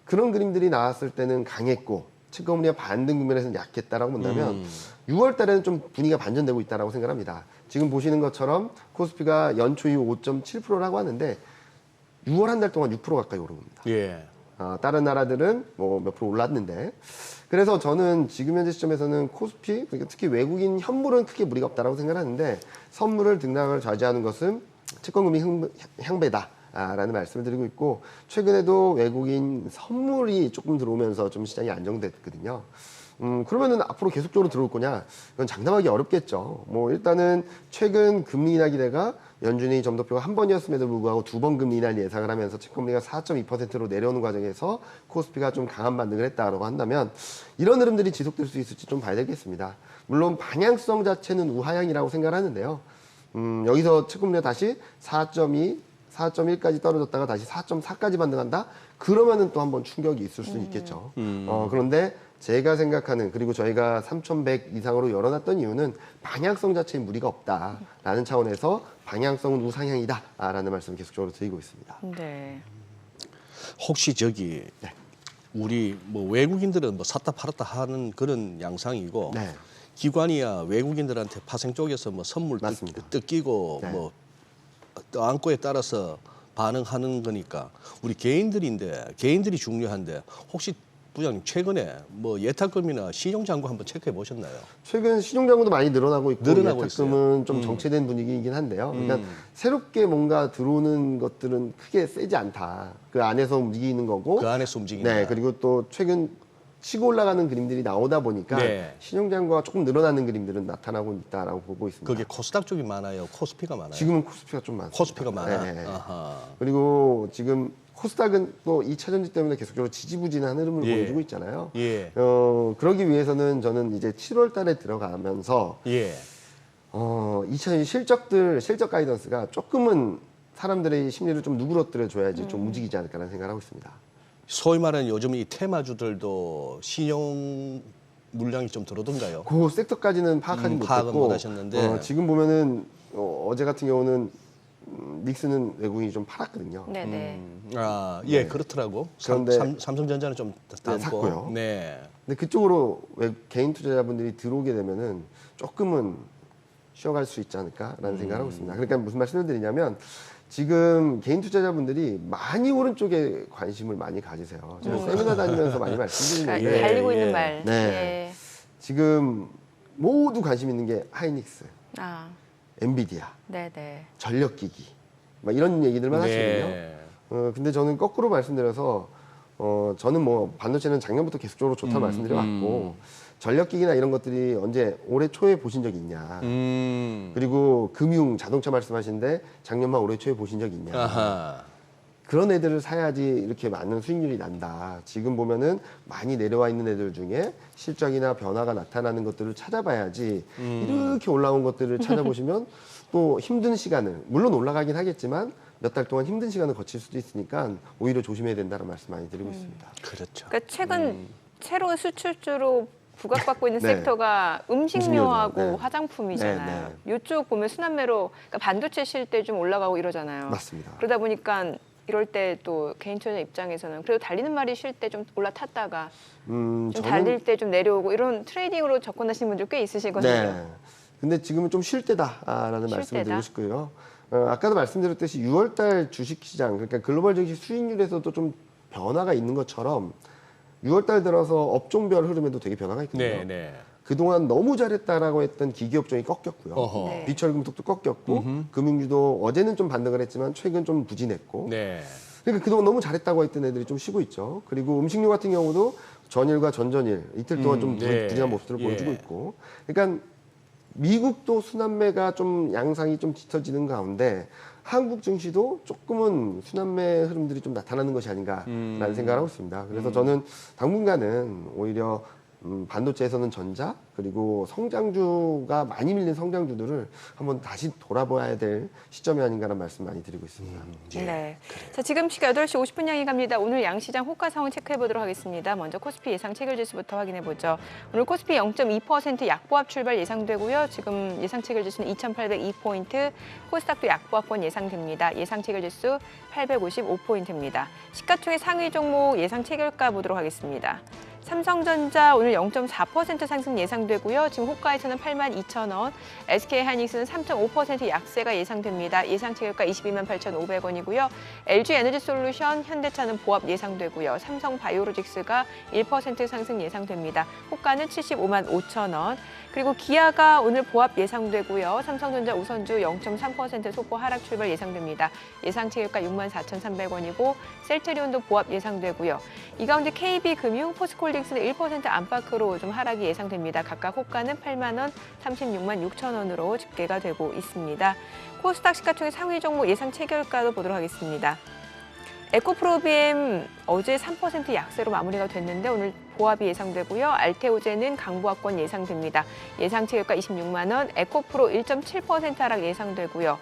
그런 그림들이 나왔을 때는 강했고 채권금리가 반등 국면에서는 약했다라고 본다면 6월 달에는 좀 분위기가 반전되고 있다라고 생각합니다. 지금 보시는 것처럼 코스피가 연초 이후 5.7%라고 하는데 6월 한 달 동안 6% 가까이 오른 겁니다. 예. 다른 나라들은 뭐 몇 프로 올랐는데 그래서 저는 지금 현재 시점에서는 코스피 그러니까 특히 외국인 현물은 크게 무리가 없다라고 생각하는데 선물을 등락을 좌지하는 것은 채권금리 향배다라는 말씀을 드리고 있고 최근에도 외국인 선물이 조금 들어오면서 좀 시장이 안정됐거든요. 그러면은 앞으로 계속적으로 들어올 거냐? 이건 장담하기 어렵겠죠. 뭐 일단은 최근 금리 인하 기대가 연준이 점도표가 한 번이었음에도 불구하고 두 번 금리 인하를 예상을 하면서 채권금리가 4.2%로 내려오는 과정에서 코스피가 좀 강한 반등을 했다라고 한다면 이런 흐름들이 지속될 수 있을지 좀 봐야 되겠습니다. 물론 방향성 자체는 우하향이라고 생각을 하는데요. 여기서 채권금리가 다시 4.2, 4.1까지 떨어졌다가 다시 4.4까지 반등한다? 그러면은 또 한번 충격이 있을 수는 있겠죠. 그런데 제가 생각하는 그리고 저희가 3,100 이상으로 열어놨던 이유는 방향성 자체에 무리가 없다라는 차원에서 방향성은 우상향이다라는 말씀을 계속적으로 드리고 있습니다. 네. 혹시 저기 네. 우리 뭐 외국인들은 뭐 샀다 팔았다 하는 그런 양상이고 네. 기관이야 외국인들한테 파생 쪽에서 뭐 선물 맞습니다. 뜯기고 네. 뭐 안고에 따라서 반응하는 거니까 우리 개인들이 중요한데 혹시 부장님 최근에 뭐 예탁금이나 신용잔고 한번 체크해 보셨나요? 최근 신용잔고도 많이 늘어나고 있고 늘어나고 예탁금은 좀 정체된 분위기이긴 한데요. 그러니까 새롭게 뭔가 들어오는 것들은 크게 세지 않다. 그 안에서 움직이는 거고. 그 안에서 움직인다. 네. 그리고 또 최근 치고 올라가는 그림들이 나오다 보니까 네. 신용잔고가 조금 늘어나는 그림들은 나타나고 있다라고 보고 있습니다. 그게 코스닥 쪽이 많아요? 코스피가 많아요? 지금은 코스피가 좀 많습니다. 코스피가 많아. 네. 아하. 그리고 지금 코스닥은 또 2차 전지 때문에 계속적으로 지지부진한 흐름을 예. 보여주고 있잖아요. 예. 그러기 위해서는 저는 이제 7월 달에 들어가면서 예. 2000 실적 가이던스가 조금은 사람들의 심리를 좀 누그러뜨려 줘야지 좀 움직이지 않을까라는 생각을 하고 있습니다. 소위 말하는 요즘 이 테마주들도 신용 물량이 좀 들어오던가요? 그 섹터까지는 파악하지 파악은 못했고 못 하셨는데. 지금 보면은 어제 같은 경우는 닉스는 외국인이 좀 팔았거든요. 네네. 아, 예, 네. 그렇더라고. 그런데- 삼성전자는 좀 담고. 샀고요. 네. 근데 그쪽으로 개인 투자자분들이 들어오게 되면은 조금은 쉬어갈 수 있지 않을까라는 생각을 하고 있습니다. 그러니까 무슨 말씀을 드리냐면 지금 개인 투자자분들이 많이 오른쪽에 관심을 많이 가지세요. 제가 세미나 다니면서 많이 말씀드리는데 달리고 예. 있는 말. 네. 예. 지금 모두 관심 있는 게 하이닉스, 아, 엔비디아, 네네. 전력기기 막 이런 얘기들만 하시거든요. 네. 근데 저는 거꾸로 말씀드려서 저는 뭐 반도체는 작년부터 계속적으로 좋다고 말씀드려왔고 전력기기나 이런 것들이 언제 올해 초에 보신 적이 있냐. 그리고 금융, 자동차 말씀하시는데 작년만 올해 초에 보신 적이 있냐. 아하. 그런 애들을 사야지 이렇게 많은 수익률이 난다. 지금 보면은 많이 내려와 있는 애들 중에 실적이나 변화가 나타나는 것들을 찾아봐야지 이렇게 올라온 것들을 찾아보시면 또 힘든 시간을 물론 올라가긴 하겠지만 몇 달 동안 힘든 시간을 거칠 수도 있으니까 오히려 조심해야 된다는 말씀 많이 드리고 있습니다. 그렇죠. 그러니까 최근 새로운 수출주로 부각받고 있는 네. 섹터가 음식료하고 네. 화장품이잖아요. 네, 이쪽 보면 수납매로 그러니까 반도체 실 때 좀 올라가고 이러잖아요. 맞습니다. 그러다 보니까 이럴 때 또 개인 투자 입장에서는 그래도 달리는 말이 쉴 때 좀 올라탔다가 좀 달릴 때 좀 내려오고 이런 트레이딩으로 접근하시는 분들 꽤 있으시거든요. 네. 근데 지금은 좀 쉴 때다라는 쉴 말씀을 때다. 드리고 싶고요. 아까도 말씀드렸듯이 6월달 주식시장, 그러니까 글로벌 증시 수익률에서도 좀 변화가 있는 것처럼 6월달 들어서 업종별 흐름에도 되게 변화가 있거든요. 네, 네. 그동안 너무 잘했다라고 했던 기기업종이 꺾였고요. 어허. 네. 비철금속도 꺾였고 금융주도 어제는 좀 반등을 했지만 최근 좀 부진했고 네. 그러니까 그동안 너무 잘했다고 했던 애들이 좀 쉬고 있죠. 그리고 음식료 같은 경우도 전일과 전전일 이틀 동안 좀 네. 부진한 모습들을 예. 보여주고 있고 그러니까 미국도 수남매가 좀 양상이 좀 짙어지는 가운데 한국 증시도 조금은 수남매 흐름들이 좀 나타나는 것이 아닌가라는 생각을 하고 있습니다. 그래서 저는 당분간은 오히려 반도체에서는 전자 그리고 성장주가 많이 밀린 성장주들을 한번 다시 돌아봐야 될 시점이 아닌가라는 말씀 많이 드리고 있습니다. 네. 자, 지금 시각 8시 50분 향이 갑니다. 오늘 양시장 호가 상황 체크해 보도록 하겠습니다. 먼저 코스피 예상 체결 지수부터 확인해 보죠. 오늘 코스피 0.2% 약보합 출발 예상되고요. 지금 예상 체결 지수는 2,802포인트, 코스닥도 약보합권 예상됩니다. 예상 체결 지수 855포인트입니다. 시가총액 상위 종목 예상 체결가 보도록 하겠습니다. 삼성전자 오늘 0.4% 상승 예상되고요. 지금 호가에서는 82,000원, SK하이닉스는 3.5% 약세가 예상됩니다. 예상 체결가 228,500원이고요. LG에너지솔루션, 현대차는 보합 예상되고요. 삼성바이오로직스가 1% 상승 예상됩니다. 호가는 755,500원. 그리고 기아가 오늘 보합 예상되고요. 삼성전자 우선주 0.3% 소폭 하락 출발 예상됩니다. 예상 체결가 64,300원이고 셀트리온도 보합 예상되고요. 이 가운데 KB금융, 포스코홀딩스는 1% 안팎으로 좀 하락이 예상됩니다. 각각 호가는 8만 원, 36만 6천 원으로 집계가 되고 있습니다. 코스닥 시가총액 상위 종목 예상 체결가도 보도록 하겠습니다. 에코프로비엠 어제 3% 약세로 마무리가 됐는데 오늘 보합이 예상되고요. 알테오제는 강보합권 예상됩니다. 예상 체결가 26만 원, 에코프로 1.7% 하락 예상되고요.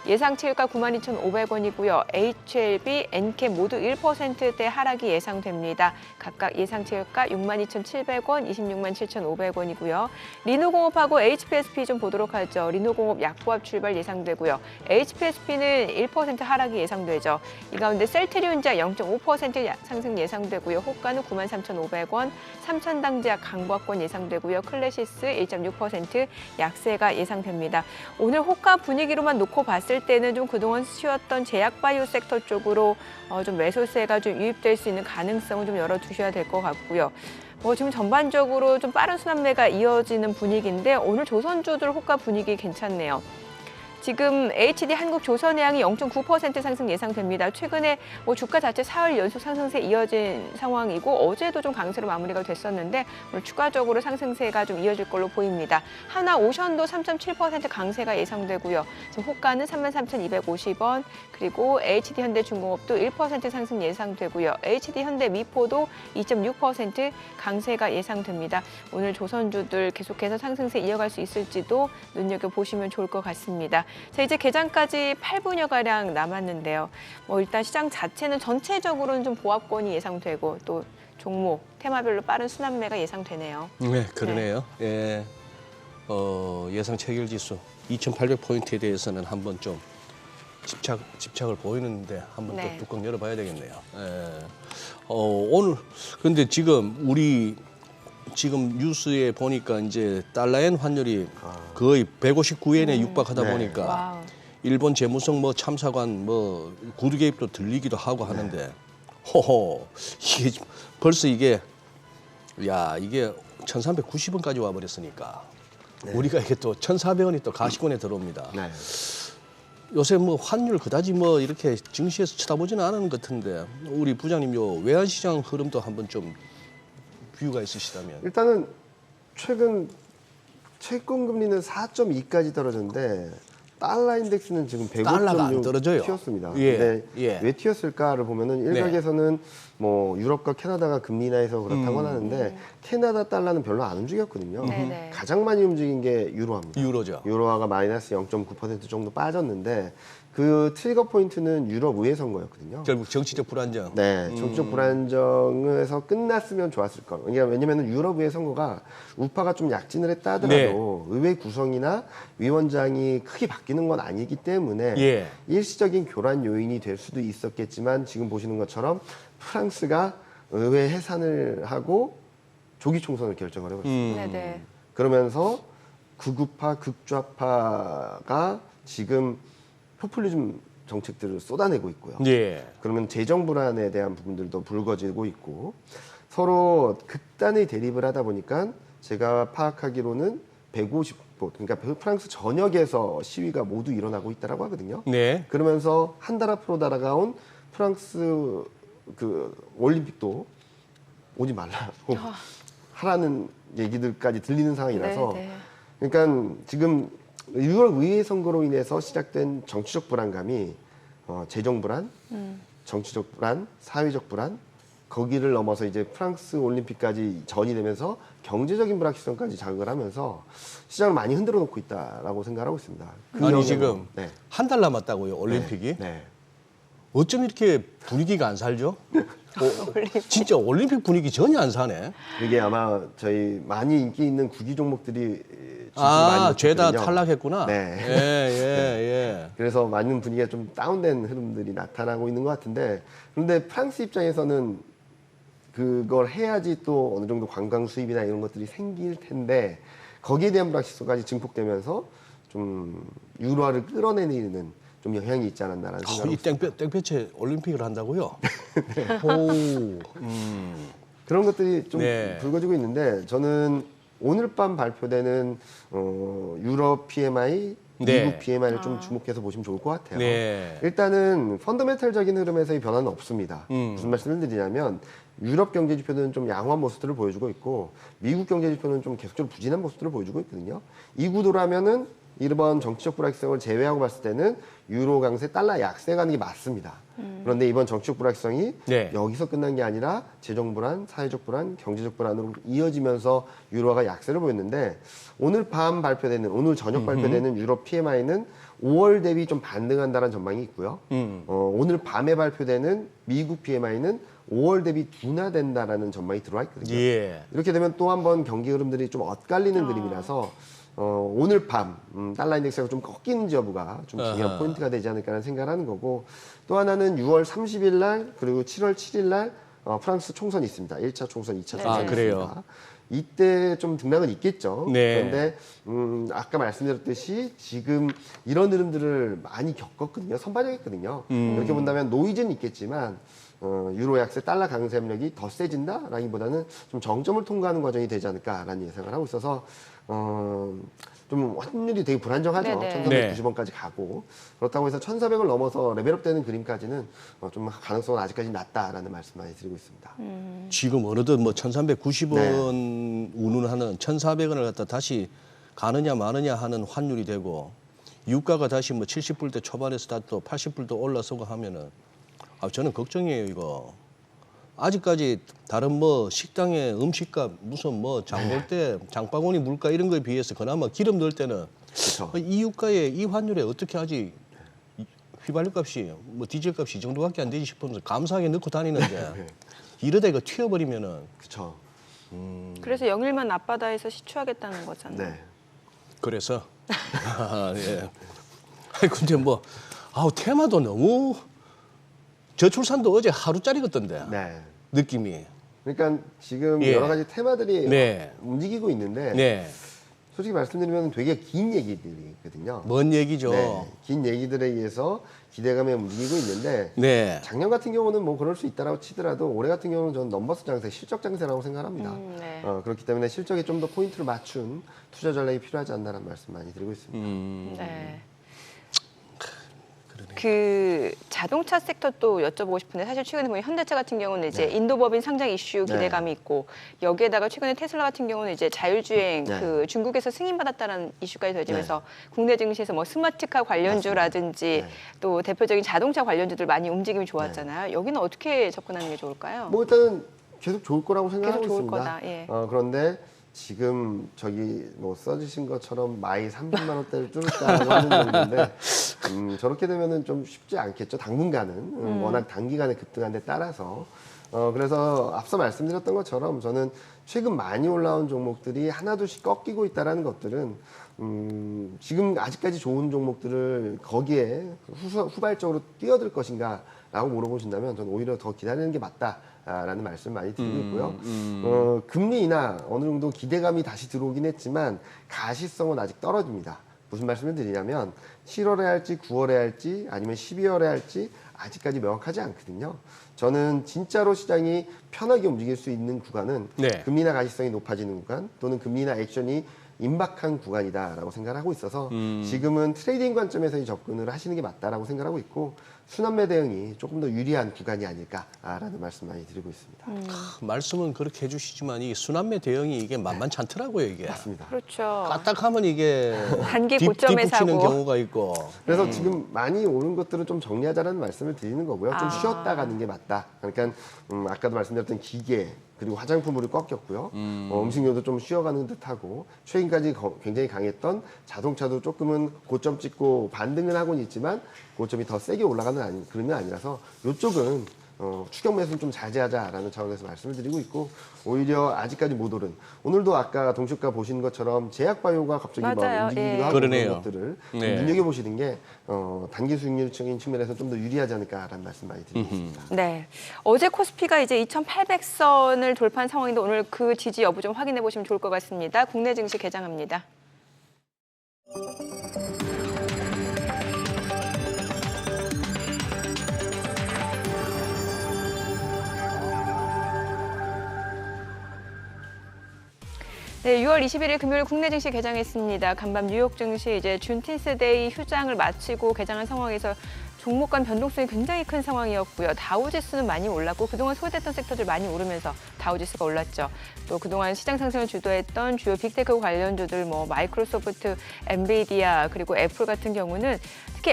예상 체결가 92,500원이고요. HLB, 엔캡 모두 1%대 하락이 예상됩니다. 각각 예상 체결가 62,700원, 267,500원이고요. 리노공업하고 HPSP 좀 보도록 하죠. 리노공업 약보합 출발 예상되고요. HPSP는 1% 하락이 예상되죠. 이 가운데 셀트리온자 0.5% 상승 예상되고요. 호가는 93,500원, 삼천당제약 강보합권 예상되고요. 클래시스 1.6% 약세가 예상됩니다. 오늘 호가 분위기로만 놓고 봤을 때는 좀 그동안 쉬었던 제약바이오 섹터 쪽으로 좀 매수세가 좀 유입될 수 있는 가능성을 좀 열어두셔야 될 것 같고요. 지금 전반적으로 좀 빠른 순환매가 이어지는 분위기인데 오늘 조선주들 호가 분위기 괜찮네요. 지금 HD 한국조선해양이 0.9% 상승 예상됩니다. 최근에 주가 자체 4월 연속 상승세 이어진 상황이고 어제도 좀 강세로 마무리가 됐었는데 오늘 추가적으로 상승세가 좀 이어질 걸로 보입니다. 하나오션도 3.7% 강세가 예상되고요. 지금 호가는 33,250원 그리고 HD현대중공업도 1% 상승 예상되고요. HD현대미포도 2.6% 강세가 예상됩니다. 오늘 조선주들 계속해서 상승세 이어갈 수 있을지도 눈여겨보시면 좋을 것 같습니다. 자, 이제 개장까지 8분여가량 남았는데요. 일단 시장 자체는 전체적으로는 좀 보합권이 예상되고 또 종목, 테마별로 빠른 순환매가 예상되네요. 네, 그러네요. 예. 예상 체결 지수 2,800포인트에 대해서는 한번 좀 집착을 보이는데 한번 네. 또 뚜껑 열어봐야 되겠네요. 예. 오늘 근데 지금 뉴스에 보니까 이제 달러엔 환율이 거의 159엔에 육박하다 네. 보니까 와우. 일본 재무성 참사관 구두 개입도 들리기도 하고 하는데 호호 이게 벌써 이게 1,390원까지 와 버렸으니까 우리가 이게 또 1,400원이 또 가시권에 들어옵니다. 네. 요새 환율 그다지 이렇게 증시에서 쳐다보지는 않은 것 같은데 우리 부장님 요 외환시장 흐름도 한번 좀 뷰가 있으시다면. 일단은 최근 채권 금리는 4.2까지 떨어졌는데 달러 인덱스는 지금 달러가 안 105.6 떨어져요. 튀었습니다. 예, 근데 예. 왜 튀었을까를 보면은 일각에서는 뭐 유럽과 캐나다가 금리 인하해서 그렇다고 하는데 캐나다 달러는 별로 안 움직였거든요. 네네. 가장 많이 움직인 게 유로화입니다. 유로죠. 유로화가 마이너스 0.9% 정도 빠졌는데 그 트리거 포인트는 유럽 의회 선거였거든요. 결국 정치적 불안정. 네, 정치적 불안정에서 끝났으면 좋았을 거. 왜냐하면 유럽 의회 선거가 우파가 좀 약진을 했다 하더라도 의회 구성이나 위원장이 크게 바뀌는 건 아니기 때문에 예. 일시적인 교란 요인이 될 수도 있었겠지만 지금 보시는 것처럼 프랑스가 의회 해산을 하고 조기 총선을 결정을 해버렸습니다. 네네. 그러면서 극우파, 극좌파가 지금 포퓰리즘 정책들을 쏟아내고 있고요. 예. 그러면 재정 불안에 대한 부분들도 불거지고 있고 서로 극단의 대립을 하다 보니까 제가 파악하기로는 150곳, 그러니까 프랑스 전역에서 시위가 모두 일어나고 있다라고 하거든요. 네. 그러면서 한 달 앞으로 다가온 프랑스 그 올림픽도 오지 말라고 하라는 얘기들까지 들리는 상황이라서 네, 그러니까 지금 유럽 의회 선거로 인해서 시작된 정치적 불안감이 재정 불안, 정치적 불안, 사회적 불안 거기를 넘어서 이제 프랑스 올림픽까지 전이 되면서 경제적인 불확실성까지 자극을 하면서 시장을 많이 흔들어 놓고 있다라고 생각하고 있습니다. 그 아니 영향으로. 지금 네. 한 달 남았다고요 올림픽이? 네. 어쩜 이렇게 분위기가 안 살죠? 진짜 올림픽 분위기 전혀 안 사네. 이게 아마 저희 많이 인기 있는 구기 종목들이 아, 죄다 먹혔거든요. 탈락했구나. 네. 예. 그래서 많은 분위기가 좀 다운된 흐름들이 나타나고 있는 것 같은데 그런데 프랑스 입장에서는 그걸 해야지 또 어느 정도 관광 수입이나 이런 것들이 생길 텐데 거기에 대한 불확실성까지 증폭되면서 좀 유로화를 끌어내리는 좀 영향이 있지 않았나라는 이 생각이 땡볕에 올림픽을 한다고요? 오, 그런 것들이 좀 네. 불거지고 있는데 저는 오늘 밤 발표되는 유럽 PMI, 네. 미국 PMI를 좀 주목해서 보시면 좋을 것 같아요. 네. 일단은 펀더멘탈적인 흐름에서의 변화는 없습니다. 무슨 말씀을 드리냐면 유럽 경제 지표는 좀 양호한 모습들을 보여주고 있고 미국 경제 지표는 좀 계속적으로 부진한 모습들을 보여주고 있거든요. 이 구도라면은 이번 정치적 불확실성을 제외하고 봤을 때는 유로 강세, 달러 약세 가는 게 맞습니다. 그런데 이번 정치적 불확실성이 네. 여기서 끝난 게 아니라 재정 불안, 사회적 불안, 경제적 불안으로 이어지면서 유로화가 약세를 보였는데 오늘 밤 발표되는 오늘 저녁 발표되는 유럽 PMI는 5월 대비 좀 반등한다는 전망이 있고요. 오늘 밤에 발표되는 미국 PMI는 5월 대비 둔화된다라는 전망이 들어와 있거든요. 예. 이렇게 되면 또 한 번 경기 흐름들이 좀 엇갈리는 그림이라서 오늘 밤 달러 인덱스가 좀 꺾이는 여부가 좀 중요한 아하. 포인트가 되지 않을까라는 생각을 하는 거고 또 하나는 6월 30일 날 그리고 7월 7일 날 프랑스 총선이 있습니다. 1차 총선, 2차 총선이 그래요? 있습니다. 이때 좀 등락은 있겠죠. 네. 그런데 아까 말씀드렸듯이 지금 이런 흐름들을 많이 겪었거든요. 선반영했거든요. 이렇게 본다면 노이즈는 있겠지만 유로 약세, 달러 강세 압력이 더 세진다라기보다는 좀 정점을 통과하는 과정이 되지 않을까라는 예상을 하고 있어서 좀 환율이 되게 불안정하죠. 네네. 1,490원까지 가고 그렇다고 해서 1,400을 넘어서 레벨업되는 그림까지는 좀 가능성은 아직까지 낮다라는 말씀 많이 드리고 있습니다. 지금 어느덧 뭐 1,390원 네. 운운하는 1,400원을 갖다 다시 가느냐 마느냐 하는 환율이 되고 유가가 다시 뭐 70불대 초반에서 다 또 80불대 올라서고 하면은 저는 걱정이에요 이거. 아직까지 다른 뭐 식당의 음식값 무슨 뭐 장 볼 때 장바구니 물가 이런 거에 비해서 그나마 기름 넣을 때는 그렇죠. 이 유가에 이 환율에 어떻게 하지 휘발유 값이 뭐 디젤 값이 이 정도밖에 안 되지 싶으면서 감사하게 넣고 다니는데 이러다 이거 튀어버리면은 그렇죠. 그래서 영일만 앞바다에서 시추하겠다는 거잖아요. 네. 그래서 예. 아니 근데 뭐 테마도 너무 저출산도 어제 하루짜리였던데 네. 느낌이. 그러니까 지금 예. 여러 가지 테마들이 네. 움직이고 있는데 네. 솔직히 말씀드리면 되게 긴 얘기들이거든요. 뭔 얘기죠? 네. 긴 얘기들에 의해서 기대감에 움직이고 있는데 네. 작년 같은 경우는 뭐 그럴 수 있다라고 치더라도 올해 같은 경우는 저는 넘버스 장세, 실적 장세라고 생각합니다. 네. 그렇기 때문에 실적에 좀 더 포인트를 맞춘 투자 전략이 필요하지 않나라는 말씀 많이 드리고 있습니다. 네. 그러네. 그 자동차 섹터 또 여쭤보고 싶은데 사실 최근에 보면 현대차 같은 경우는 이제 네. 인도법인 상장 이슈 네. 기대감이 있고 여기에다가 최근에 테슬라 같은 경우는 이제 자율주행 네. 그 중국에서 승인받았다는 이슈까지 더해지면서 국내 증시에서 뭐 스마트카 관련주라든지 네. 또 대표적인 자동차 관련주들 많이 움직임이 좋았잖아요. 여기는 어떻게 접근하는 게 좋을까요? 뭐 일단은 계속 좋을 거라고 생각하고 계속 좋을 있습니다. 거다, 예. 그런데 지금 저기 뭐 써주신 것처럼 마이 30만 원대를 뚫을까라고 하는 정도인데 저렇게 되면은 좀 쉽지 않겠죠. 당분간은 워낙 단기간에 급등한 데 따라서 그래서 앞서 말씀드렸던 것처럼 저는 최근 많이 올라온 종목들이 하나둘씩 꺾이고 있다라는 것들은 지금 아직까지 좋은 종목들을 거기에 후발적으로 뛰어들 것인가라고 물어보신다면 저는 오히려 더 기다리는 게 맞다라는 말씀 많이 드리고 있고요. 금리 인하 어느 정도 기대감이 다시 들어오긴 했지만 가시성은 아직 떨어집니다. 무슨 말씀을 드리냐면 7월에 할지 9월에 할지 아니면 12월에 할지 아직까지 명확하지 않거든요. 저는 진짜로 시장이 편하게 움직일 수 있는 구간은 네. 금리나 가시성이 높아지는 구간 또는 금리나 액션이 임박한 구간이다라고 생각을 하고 있어서 지금은 트레이딩 관점에서 이 접근을 하시는 게 맞다라고 생각하고 있고 순환매 대응이 조금 더 유리한 구간이 아닐까라는 말씀 많이 드리고 있습니다. 말씀은 그렇게 해주시지만 이 순환매 대응이 이게 만만치 않더라고요 이게. 맞습니다. 그렇죠. 까딱하면 이게 단기 뒷 고점에 뒷북치는 사고. 경우가 있고. 그래서 지금 많이 오른 것들은 좀 정리하자라는 말씀을 드리는 거고요. 좀 아. 쉬었다 가는 게 맞다. 그러니까 아까도 말씀드렸던 기계 그리고 화장품으로 꺾였고요. 음식료도 좀 쉬어가는 듯하고 최근까지 굉장히 강했던 자동차도 조금은 고점 찍고 반등은 하고는 있지만 고점이 더 세게 올라가는 그런 건 아니라서 이쪽은 추격 매수는 좀 자제하자라는 차원에서 말씀을 드리고 있고 오히려 아직까지 못 오른 오늘도 아까 동시가 보시는 것처럼 제약바이오가 갑자기 막 맞아요. 움직이기도 예. 하고 그러네요. 그런 것들을 좀 네. 눈여겨보시는 게 단기 수익률적인 측면에서 좀 더 유리하지 않을까라는 말씀 많이 드리고 있습니다. 네. 어제 코스피가 이제 2,800선을 돌파한 상황인데 오늘 그 지지 여부 좀 확인해 보시면 좋을 것 같습니다. 국내 증시 개장합니다. 네, 6월 21일 금요일 국내 증시 개장했습니다. 간밤 뉴욕 증시 이제 준틴스데이 휴장을 마치고 개장한 상황에서 종목 간 변동성이 굉장히 큰 상황이었고요. 다우지수는 많이 올랐고 그동안 소외됐던 섹터들 많이 오르면서 다우지수가 올랐죠. 또 그동안 시장 상승을 주도했던 주요 빅테크 관련주들 뭐 마이크로소프트, 엔비디아 그리고 애플 같은 경우는 특히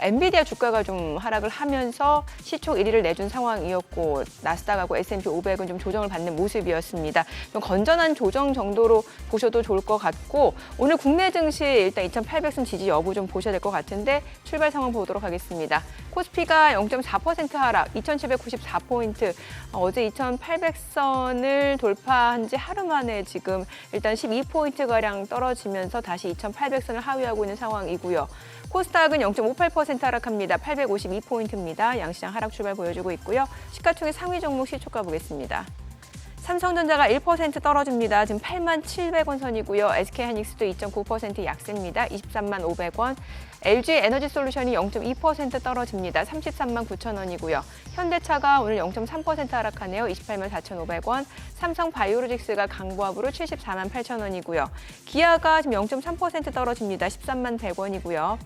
엔비디아 주가가 좀 하락을 하면서 시총 1위를 내준 상황이었고 나스닥하고 S&P 500은 좀 조정을 받는 모습이었습니다. 좀 건전한 조정 정도로 보셔도 좋을 것 같고 오늘 국내 증시 일단 2,800선 지지 여부 좀 보셔야 될 것 같은데 출발 상황 보도록 하겠습니다. 코스피가 0.4% 하락, 2,794포인트. 어제 2,800선을 돌파한 지 하루 만에 지금 일단 12포인트가량 떨어지면서 다시 2,800선을 하회하고 있는 상황이고요. 코스닥은 0.58% 하락합니다. 852포인트입니다. 양시장 하락 출발 보여주고 있고요. 시가총액 상위 종목 시초가 보겠습니다. 삼성전자가 1% 떨어집니다. 지금 87,000원 선이고요. SK하이닉스도 2.9% 약세입니다. 235,000원. LG에너지솔루션이 0.2% 떨어집니다. 339,000원이고요. 현대차가 오늘 0.3% 하락하네요. 284,500원. 삼성바이오로직스가 강보합으로 748,000원이고요. 기아가 지금 0.3% 떨어집니다. 131,100원이고요.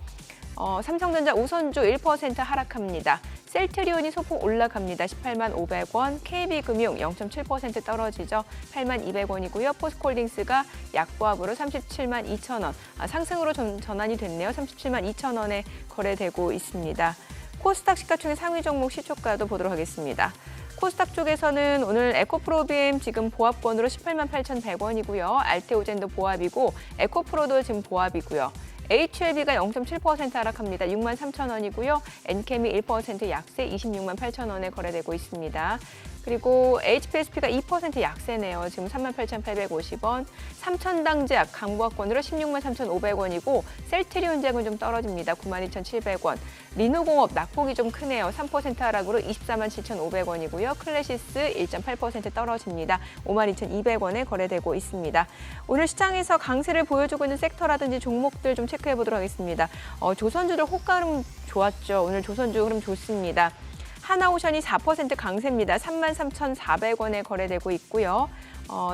삼성전자 우선주 1% 하락합니다. 셀트리온이 소폭 올라갑니다. 185,000원. KB금융 0.7% 떨어지죠. 82,200원이고요. 포스코홀딩스가 약보합으로 372,000원. 상승으로 전환이 됐네요. 372,000원에 거래되고 있습니다. 코스닥 시가총액 상위 종목 시초가도 보도록 하겠습니다. 코스닥 쪽에서는 오늘 에코프로빔 지금 보합권으로 188,100원이고요. 알테오젠도 보합이고 에코프로도 지금 보합이고요. HLB가 0.7% 하락합니다. 63,000원이고요. 엔캠이 1% 약세 268,000원에 거래되고 있습니다. 그리고 HPSP가 2% 약세네요. 지금 38,850원. 삼천당제약 강보합권으로 163,500원이고 셀트리온제약은 좀 떨어집니다. 92,700원. 리노공업 낙폭이 좀 크네요. 3% 하락으로 247,500원이고요. 클래시스 1.8% 떨어집니다. 52,200원에 거래되고 있습니다. 오늘 시장에서 강세를 보여주고 있는 섹터라든지 종목들 좀 체크해 보도록 하겠습니다. 조선주들 호가름 좋았죠. 오늘 조선주 흐름 좋습니다. 하나오션이 4% 강세입니다. 33,400원에 거래되고 있고요.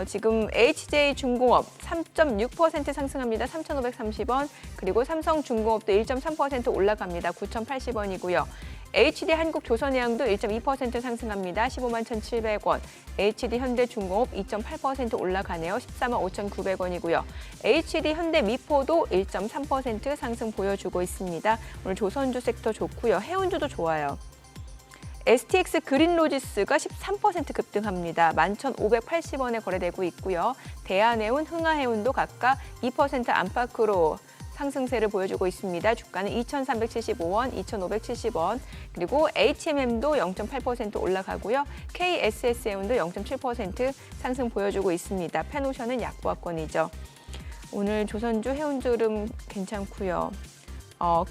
지금 HJ 중공업 3.6% 상승합니다. 3,530원. 그리고 삼성중공업도 1.3% 올라갑니다. 9,080원이고요. HD 한국조선해양도 1.2% 상승합니다. 15만 1,700원. HD 현대중공업 2.8% 올라가네요. 14만 5,900원이고요. HD 현대미포도 1.3% 상승 보여주고 있습니다. 오늘 조선주 섹터 좋고요. 해운주도 좋아요. STX 그린로지스가 13% 급등합니다. 11,580원에 거래되고 있고요. 대한해운, 흥하해운도 각각 2% 안팎으로 상승세를 보여주고 있습니다. 주가는 2,375원, 2,570원, 그리고 HMM도 0.8% 올라가고요. KSS해운도 0.7% 상승 보여주고 있습니다. 펜오션은 약보합권이죠. 오늘 조선주, 해운주 흐름 괜찮고요.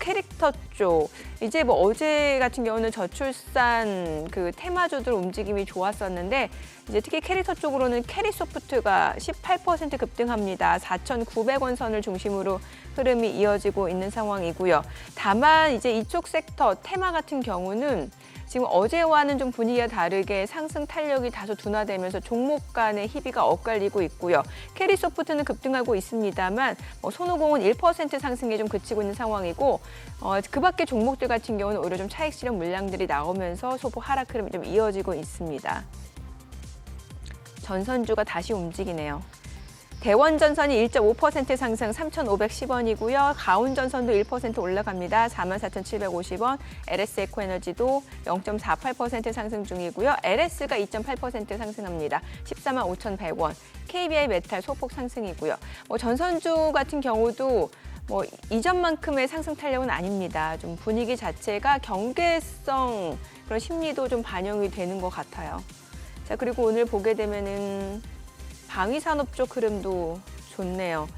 캐릭터 쪽 이제 뭐 어제 같은 경우는 저출산 그 테마주들 움직임이 좋았었는데 이제 특히 캐릭터 쪽으로는 캐리소프트가 18% 급등합니다. 4,900원 선을 중심으로 흐름이 이어지고 있는 상황이고요. 다만 이제 이쪽 섹터 테마 같은 경우는 지금 어제와는 좀 분위기가 다르게 상승 탄력이 다소 둔화되면서 종목 간의 희비가 엇갈리고 있고요. 캐리소프트는 급등하고 있습니다만 손오공은 1% 상승에 좀 그치고 있는 상황이고 그 밖에 종목들 같은 경우는 오히려 좀 차익 실현 물량들이 나오면서 소폭 하락 흐름이 좀 이어지고 있습니다. 전선주가 다시 움직이네요. 대원전선이 1.5% 상승 3,510원이고요. 가온전선도 1% 올라갑니다. 44,750원. LS에코에너지도 0.48% 상승 중이고요. LS가 2.8% 상승합니다. 14만 5,100원. KBI메탈 소폭 상승이고요. 전선주 같은 경우도 이전만큼의 상승 탄력은 아닙니다. 좀 분위기 자체가 경계성 그런 심리도 좀 반영이 되는 것 같아요. 자, 그리고 오늘 보게 되면은 방위산업 쪽 흐름도 좋네요.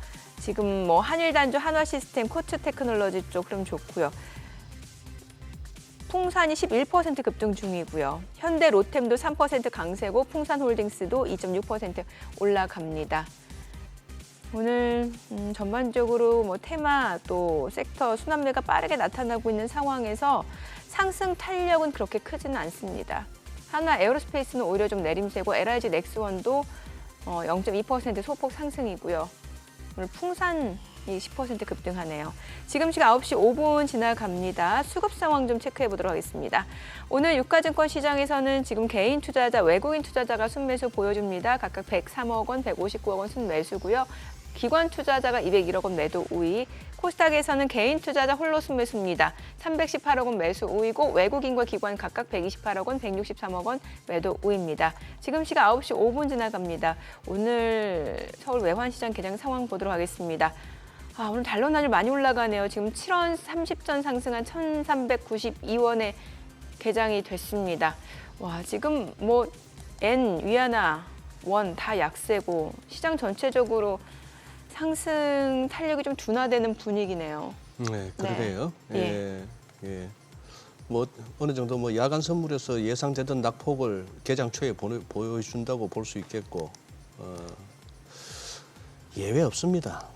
지금 한일단조, 한화시스템, 코츠테크놀로지 쪽 흐름 좋고요. 풍산이 11% 급등 중이고요. 현대 로템도 3% 강세고 풍산홀딩스도 2.6% 올라갑니다. 오늘 전반적으로 테마 또 섹터 순환매가 빠르게 나타나고 있는 상황에서 상승 탄력은 그렇게 크지는 않습니다. 하나 에어로스페이스는 오히려 좀 내림세고 LIG 넥스원도 0.2% 소폭 상승이고요. 오늘 풍산이 10% 급등하네요. 지금 시각 9시 5분 지나갑니다. 수급 상황 좀 체크해 보도록 하겠습니다. 오늘 유가증권 시장에서는 지금 개인 투자자, 외국인 투자자가 순매수 보여줍니다. 각각 103억 원, 159억 원 순매수고요. 기관 투자자가 201억 원 매도 우위, 코스닥에서는 개인 투자자 홀로 순매수입니다. 318억 원 매수 우위고 외국인과 기관 각각 128억 원, 163억 원 매도 우위입니다. 지금 시각 9시 5분 지나갑니다. 오늘 서울 외환시장 개장 상황 보도록 하겠습니다. 오늘 달러난일 많이 올라가네요. 지금 7원 30전 상승한 1,392원에 개장이 됐습니다. 와, 지금 엔, 위안화, 원 다 약세고 시장 전체적으로 상승 탄력이 좀 둔화되는 분위기네요. 네, 그러네요. 네. 예. 어느 정도 야간 선물에서 예상되던 낙폭을 개장 초에 보여준다고 볼 수 있겠고 예외 없습니다.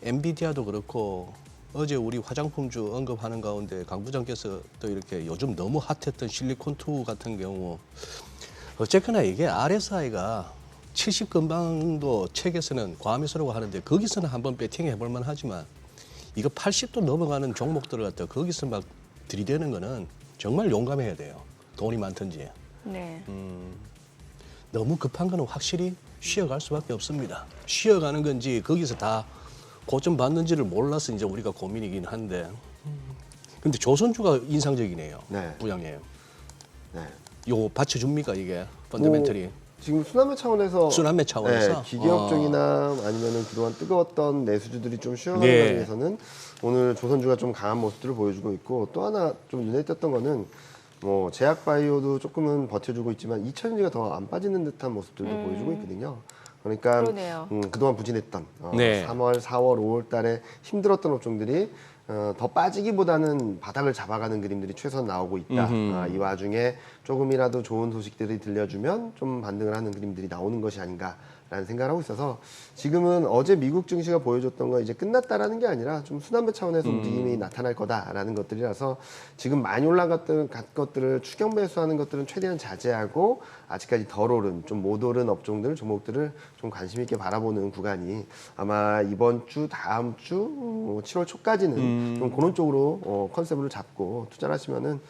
엔비디아도 그렇고 어제 우리 화장품주 언급하는 가운데 강 부장께서 또 이렇게 요즘 너무 핫했던 실리콘2 같은 경우 어쨌거나 이게 RSI가 70 근방도 책에서는 과매수라고 하는데 거기서는 한번 배팅해 볼 만하지만 이거 80도 넘어가는 종목들을 갖다 거기서 막 들이대는 거는 정말 용감해야 돼요. 돈이 많든지. 네. 너무 급한 거는 확실히 쉬어갈 수밖에 없습니다. 쉬어가는 건지 거기서 다 고점 받는지를 몰라서 이제 우리가 고민이긴 한데 근데 조선주가 인상적이네요. 네. 부장님. 네. 요 받쳐줍니까 이게 펀더멘털이? 지금 순환매 차원에서 순환매 차원에서? 기계업 쪽이나 아니면은 그동안 뜨거웠던 내수주들이 좀 쉬어가는 네. 위해서는 오늘 조선주가 좀 강한 모습들을 보여주고 있고 또 하나 좀 눈에 띄었던 거는 제약바이오도 조금은 버텨주고 있지만 2차전지가 더 안 빠지는 듯한 모습들도 보여주고 있거든요. 그러니까 그러네요. 그동안 부진했던 네. 3월, 4월, 5월 달에 힘들었던 업종들이 더 빠지기보다는 바닥을 잡아가는 그림들이 최선 나오고 있다. 이 와중에 조금이라도 좋은 소식들이 들려주면 좀 반등을 하는 그림들이 나오는 것이 아닌가라는 생각을 하고 있어서 지금은 어제 미국 증시가 보여줬던 건 이제 끝났다라는 게 아니라 좀 순환매 차원에서 움직임이 나타날 거다라는 것들이라서 지금 많이 올라갔던 것들을 추격 매수하는 것들은 최대한 자제하고 아직까지 덜 오른 좀 못 오른 업종들 종목들을 좀 관심 있게 바라보는 구간이 아마 이번 주 다음 주 7월 초까지는 좀 그런 쪽으로 컨셉을 잡고 투자를 하시면은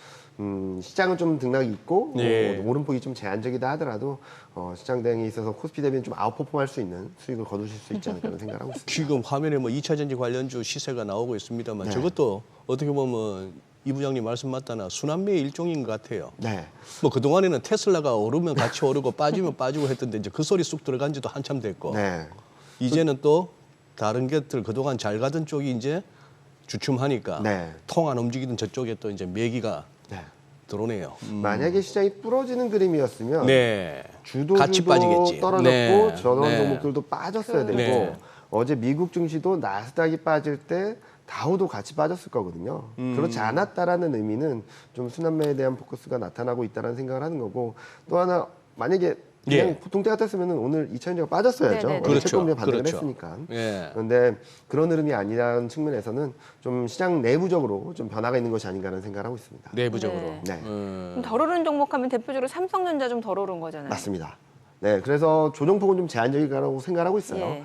시장은 좀 등락이 있고 예. 오름폭이 좀 제한적이다 하더라도 시장 대응에 있어서 코스피 대비는 좀 아웃퍼폼할 수 있는 수익을 거두실 수 있지 않을까 생각하고 있습니다. 지금 화면에 뭐 2차 전지 관련주 시세가 나오고 있습니다만 네. 저것도 어떻게 보면 이 부장님 말씀 맞다나 순환매의 일종인 것 같아요. 네, 뭐 그동안에는 테슬라가 오르면 같이 오르고 빠지면 빠지고 했던데 이제 그 소리 쑥 들어간 지도 한참 됐고 네, 이제는 또 다른 것들 그동안 잘 가던 쪽이 이제 주춤하니까 네. 통 안 움직이던 저쪽에 또 이제 매기가 네. 들어오네요. 만약에 시장이 부러지는 그림이었으면 네. 주도주도 같이 빠지겠지. 떨어졌고 네. 저런 네. 종목들도 빠졌어야 되고 네. 어제 미국 증시도 나스닥이 빠질 때 다우도 같이 빠졌을 거거든요. 그렇지 않았다라는 의미는 좀 순환매에 대한 포커스가 나타나고 있다는 생각을 하는 거고 또 하나 만약에 그냥 예. 보통 때 같았으면 오늘 2차전지가 빠졌어야죠. 네네네. 그렇죠. 채권에 반등을 그렇죠. 했으니까. 예. 그런데 그런 흐름이 아니라는 측면에서는 좀 시장 내부적으로 좀 변화가 있는 것이 아닌가 하는 생각을 하고 있습니다. 내부적으로. 네. 그럼 덜 오른 종목하면 대표적으로 삼성전자 좀 덜 오른 거잖아요. 맞습니다. 네, 그래서 조정폭은 좀 제한적이라고 생각하고 있어요. 예.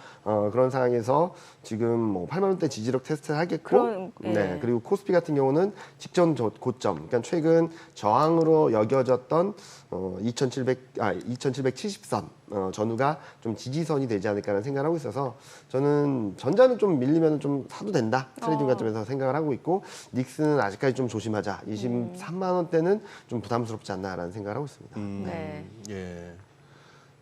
그런 상황에서 지금 뭐 8만 원대 지지력 테스트를 하겠고, 그런, 예. 네, 그리고 코스피 같은 경우는 직전 고점, 그러니까 최근 저항으로 여겨졌던 2,770선 전후가 좀 지지선이 되지 않을까라는 생각을 하고 있어서 저는 전자는 좀 밀리면 좀 사도 된다 트레이딩 관점에서 생각을 하고 있고 닉스는 아직까지 좀 조심하자 23만 원대는 좀 부담스럽지 않나라는 생각을 하고 있습니다. 네. 예.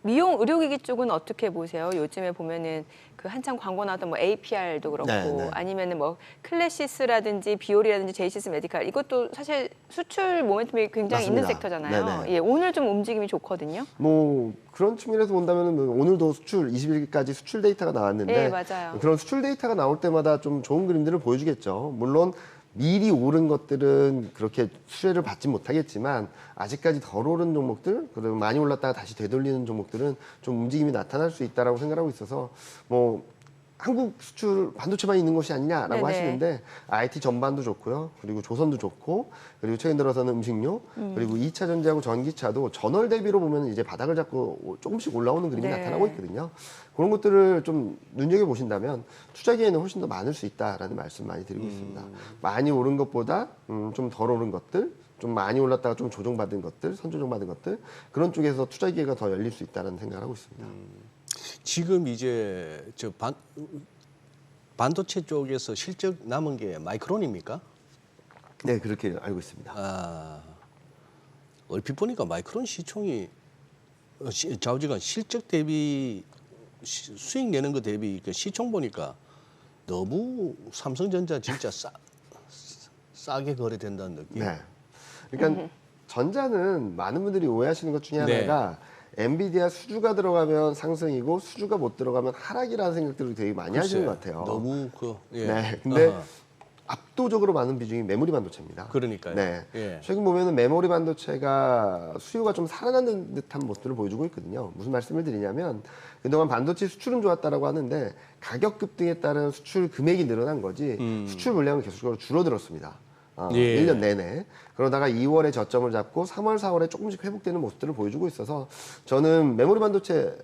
미용 의료기기 쪽은 어떻게 보세요? 요즘에 보면은 그 한창 광고 나왔던 뭐 APR도 그렇고 네, 네. 아니면은 뭐 클래시스라든지 비올이라든지 제이시스 메디칼 이것도 사실 수출 모멘텀이 굉장히 있는 맞습니다. 섹터잖아요. 네네. 예, 오늘 좀 움직임이 좋거든요. 뭐 그런 측면에서 본다면 오늘도 수출 20일까지 수출 데이터가 나왔는데 네, 맞아요. 그런 수출 데이터가 나올 때마다 좀 좋은 그림들을 보여주겠죠. 물론 미리 오른 것들은 그렇게 수혜를 받지 못하겠지만 아직까지 덜 오른 종목들 그리고 많이 올랐다가 다시 되돌리는 종목들은 좀 움직임이 나타날 수 있다라고 생각하고 있어서 뭐 한국 수출 반도체만 있는 것이 아니냐라고 네네. 하시는데 IT 전반도 좋고요. 그리고 조선도 좋고 그리고 최근 들어서는 음식료 그리고 2차 전지하고 전기차도 전월 대비로 보면 이제 바닥을 잡고 조금씩 올라오는 그림이 네. 나타나고 있거든요. 그런 것들을 좀 눈여겨 보신다면 투자기에는 훨씬 더 많을 수 있다라는 말씀 많이 드리고 있습니다. 많이 오른 것보다 좀 덜 오른 것들 좀 많이 올랐다가 좀 조정받은 것들, 선조정받은 것들 그런 쪽에서 투자 기회가 더 열릴 수 있다는 생각을 하고 있습니다. 지금 이제 저 반도체 쪽에서 실적 남은 게 마이크론입니까? 네, 그렇게 알고 있습니다. 아, 얼핏 보니까 마이크론 시총이 좌우지간 실적 대비 수익 내는 거 대비 그 시총 보니까 너무 삼성전자 진짜 싸게 거래된다는 느낌. 네. 그러니까 전자는 많은 분들이 오해하시는 것 중에 네. 하나가 엔비디아 수주가 들어가면 상승이고 수주가 못 들어가면 하락이라는 생각들을 되게 많이 하시는 것 같아요. 너무 예. 네. 근데 아하. 압도적으로 많은 비중이 메모리 반도체입니다. 그러니까요. 네. 예. 최근 보면은 메모리 반도체가 수요가 좀 살아나는 듯한 모습을 보여주고 있거든요. 무슨 말씀을 드리냐면 그동안 반도체 수출은 좋았다라고 하는데 가격 급등에 따른 수출 금액이 늘어난 거지 수출 물량은 계속적으로 줄어들었습니다. 예. 1년 내내. 그러다가 2월에 저점을 잡고 3월, 4월에 조금씩 회복되는 모습들을 보여주고 있어서 저는 메모리 반도체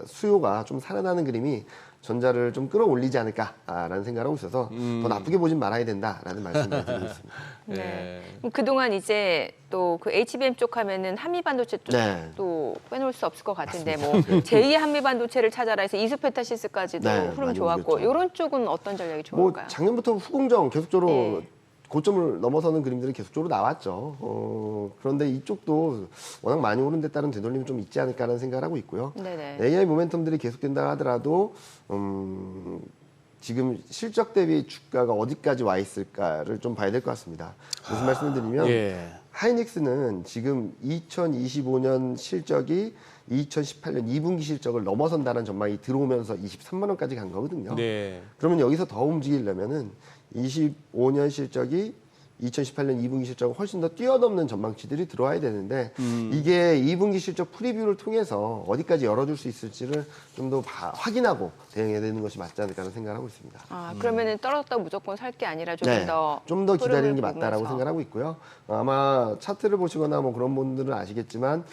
수요가 좀 살아나는 그림이 전자를 좀 끌어올리지 않을까라는 생각을 하고 있어서 더 나쁘게 보진 말아야 된다라는 말씀을 드리고 있습니다. 네. 예. 그럼 그동안 이제 또 그 HBM 쪽 하면은 한미반도체 네. 쪽도 빼놓을 수 없을 것 같은데 뭐 제2의 한미반도체를 찾아라 해서 이수페타시스까지도 네, 흐름 많이 좋았고 오르겠죠. 이런 쪽은 어떤 전략이 뭐 좋을까요? 작년부터 후공정 계속적으로 네. 고점을 넘어서는 그림들이 계속적으로 나왔죠. 그런데 이쪽도 워낙 많이 오른 데 따른 되돌림이 좀 있지 않을까라는 생각을 하고 있고요. 네네. AI 모멘텀들이 계속된다 하더라도 지금 실적 대비 주가가 어디까지 와 있을까를 좀 봐야 될 것 같습니다. 무슨 말씀을 드리면 예. 하이닉스는 지금 2025년 실적이 2018년 2분기 실적을 넘어선다는 전망이 들어오면서 23만 원까지 간 거거든요. 네. 그러면 여기서 더 움직이려면은 25년 실적이 2018년 2분기 실적을 훨씬 더 뛰어넘는 전망치들이 들어와야 되는데 이게 2분기 실적 프리뷰를 통해서 어디까지 열어줄 수 있을지를 좀 더 확인하고 대응해야 되는 것이 맞지 않을까 하는 생각을 하고 있습니다. 아, 그러면은 떨어졌다고 무조건 살 게 아니라 네, 좀 더 기다리는 게 흐름을 맞다라고 보면서. 생각하고 있고요. 아마 차트를 보시거나 뭐 그런 분들은 아시겠지만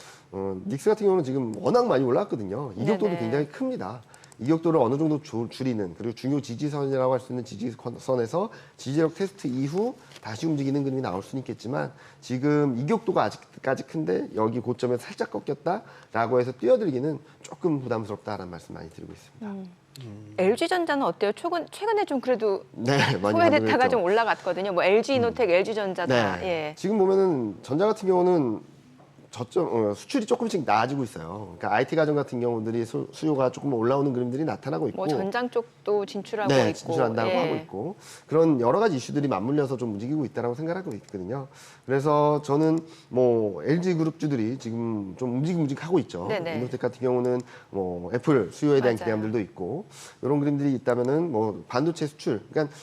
닉스 같은 경우는 지금 워낙 많이 올랐거든요. 이격도도 네네. 굉장히 큽니다. 이격도를 어느 정도 줄이는 그리고 중요 지지선이라고 할 수 있는 지지선에서 지지력 테스트 이후 다시 움직이는 그림이 나올 수는 있겠지만 지금 이격도가 아직까지 큰데 여기 고점에서 살짝 꺾였다라고 해서 뛰어들기는 조금 부담스럽다라는 말씀 많이 드리고 있습니다. LG전자는 어때요? 최근에 좀 그래도 네, 많이 소외됐다가 반등했죠. 좀 올라갔거든요. 뭐 LG이노텍, LG전자 다. 네. 예. 지금 보면은 전자 같은 경우는 수출이 조금씩 나아지고 있어요. 그러니까 IT 가전 같은 경우들이 수요가 조금 올라오는 그림들이 나타나고 있고, 뭐 전장 쪽도 진출하고 네, 있고. 진출한다고 예. 하고 있고 그런 여러 가지 이슈들이 맞물려서 좀 움직이고 있다라고 생각하고 있거든요. 그래서 저는 뭐 LG 그룹주들이 지금 좀 움직하고 있죠. 네네. 이노텍 같은 경우는 뭐 애플 수요에 대한 맞아요. 기대감들도 있고 이런 그림들이 있다면은 뭐 반도체 수출, 그러니까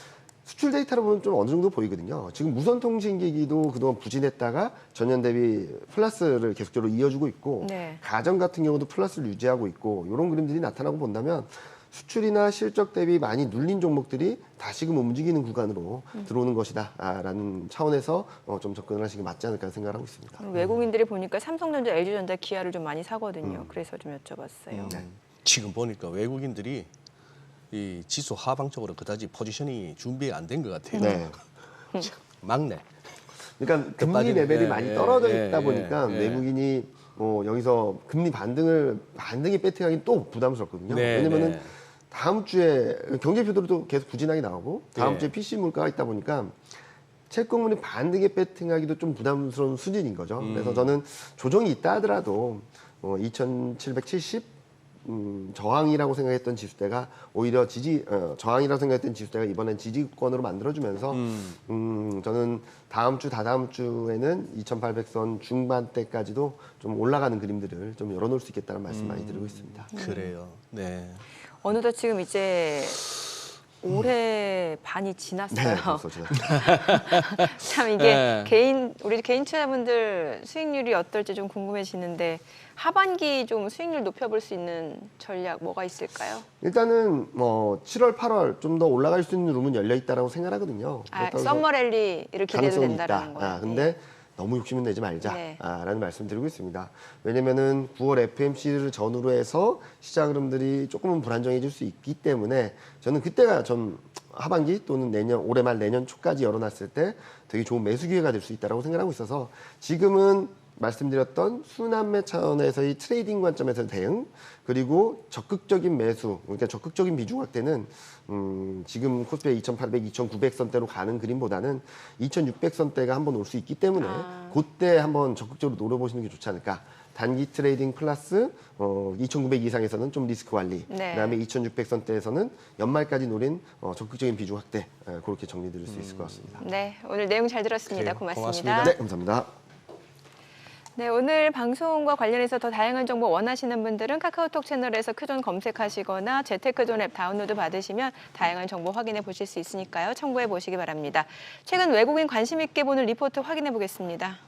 수출 데이터로 보면 좀 어느 정도 보이거든요. 지금 무선 통신기기도 그동안 부진했다가 전년 대비 플러스를 계속적으로 이어주고 있고 네. 가전 같은 경우도 플러스를 유지하고 있고 이런 그림들이 나타나고 본다면 수출이나 실적 대비 많이 눌린 종목들이 다시금 움직이는 구간으로 들어오는 것이다라는 차원에서 좀 접근을 하시는 게 맞지 않을까 생각하고 있습니다. 외국인들이 보니까 삼성전자, LG전자, 기아를 좀 많이 사거든요. 그래서 좀 여쭤봤어요. 지금 보니까 외국인들이 이 지수 하방적으로 그다지 포지션이 준비 안 된 것 같아요. 네. 막내. 그러니까 금리 빠지는, 레벨이 예, 많이 예, 떨어져 예, 있다 예, 보니까 예. 외국인이 뭐 여기서 금리 반등에 배팅하기는 또 부담스럽거든요. 네, 왜냐면은 네. 다음 주에 경제표들도 계속 부진하게 나오고 다음 예. 주에 PC 물가가 있다 보니까 채권물이 반등에 배팅하기도 좀 부담스러운 수준인 거죠. 그래서 저는 조정이 있다 하더라도 2770 저항이라고 생각했던 지수대가 오히려 저항이라고 생각했던 지수대가 이번엔 지지권으로 만들어주면서 저는 다음 주 다다음 주에는 2800선 중반대까지도 좀 올라가는 그림들을 좀 열어놓을 수 있겠다는 말씀 많이 드리고 있습니다. 그래요. 네. 어느덧 지금 이제 올해 반이 지났어요. 네, 벌써 지났 참 이게 네. 우리 개인 투자자분들 수익률이 어떨지 좀 궁금해지는데 하반기 좀 수익률 높여볼 수 있는 전략 뭐가 있을까요? 일단은 뭐 7월, 8월 좀 더 올라갈 수 있는 룸은 열려 있다라고 생각하거든요. 아, 그렇다고 해서 썸머 랠리를 기대도 가능성이 된다는 있다. 거예요. 근데 너무 욕심은 내지 말자. 네. 라는 말씀 드리고 있습니다. 왜냐면은 9월 FMC를 전후로 해서 시장 흐름들이 조금은 불안정해질 수 있기 때문에 저는 그때가 좀 하반기 또는 올해 말 내년 초까지 열어놨을 때 되게 좋은 매수 기회가 될 수 있다고 생각하고 있어서 지금은 말씀드렸던 순환매 차원에서의 트레이딩 관점에서 대응 그리고 적극적인 매수, 그러니까 적극적인 비중 확대는 지금 코스피가 2,800, 2,900선대로 가는 그림보다는 2,600선대가 한번 올 수 있기 때문에 그때 한번 적극적으로 노려보시는 게 좋지 않을까. 단기 트레이딩 플러스 2,900 이상에서는 좀 리스크 관리, 네. 그다음에 2,600선대에서는 연말까지 노린 적극적인 비중 확대 그렇게 정리드릴 수 있을 것 같습니다. 네, 오늘 내용 잘 들었습니다. 그래요. 고맙습니다. 고맙습니다. 네, 감사합니다. 네, 오늘 방송과 관련해서 더 다양한 정보 원하시는 분들은 카카오톡 채널에서 크존 검색하시거나 재테크존 앱 다운로드 받으시면 다양한 정보 확인해 보실 수 있으니까요. 참고해 보시기 바랍니다. 최근 외국인 관심 있게 보는 리포트 확인해 보겠습니다.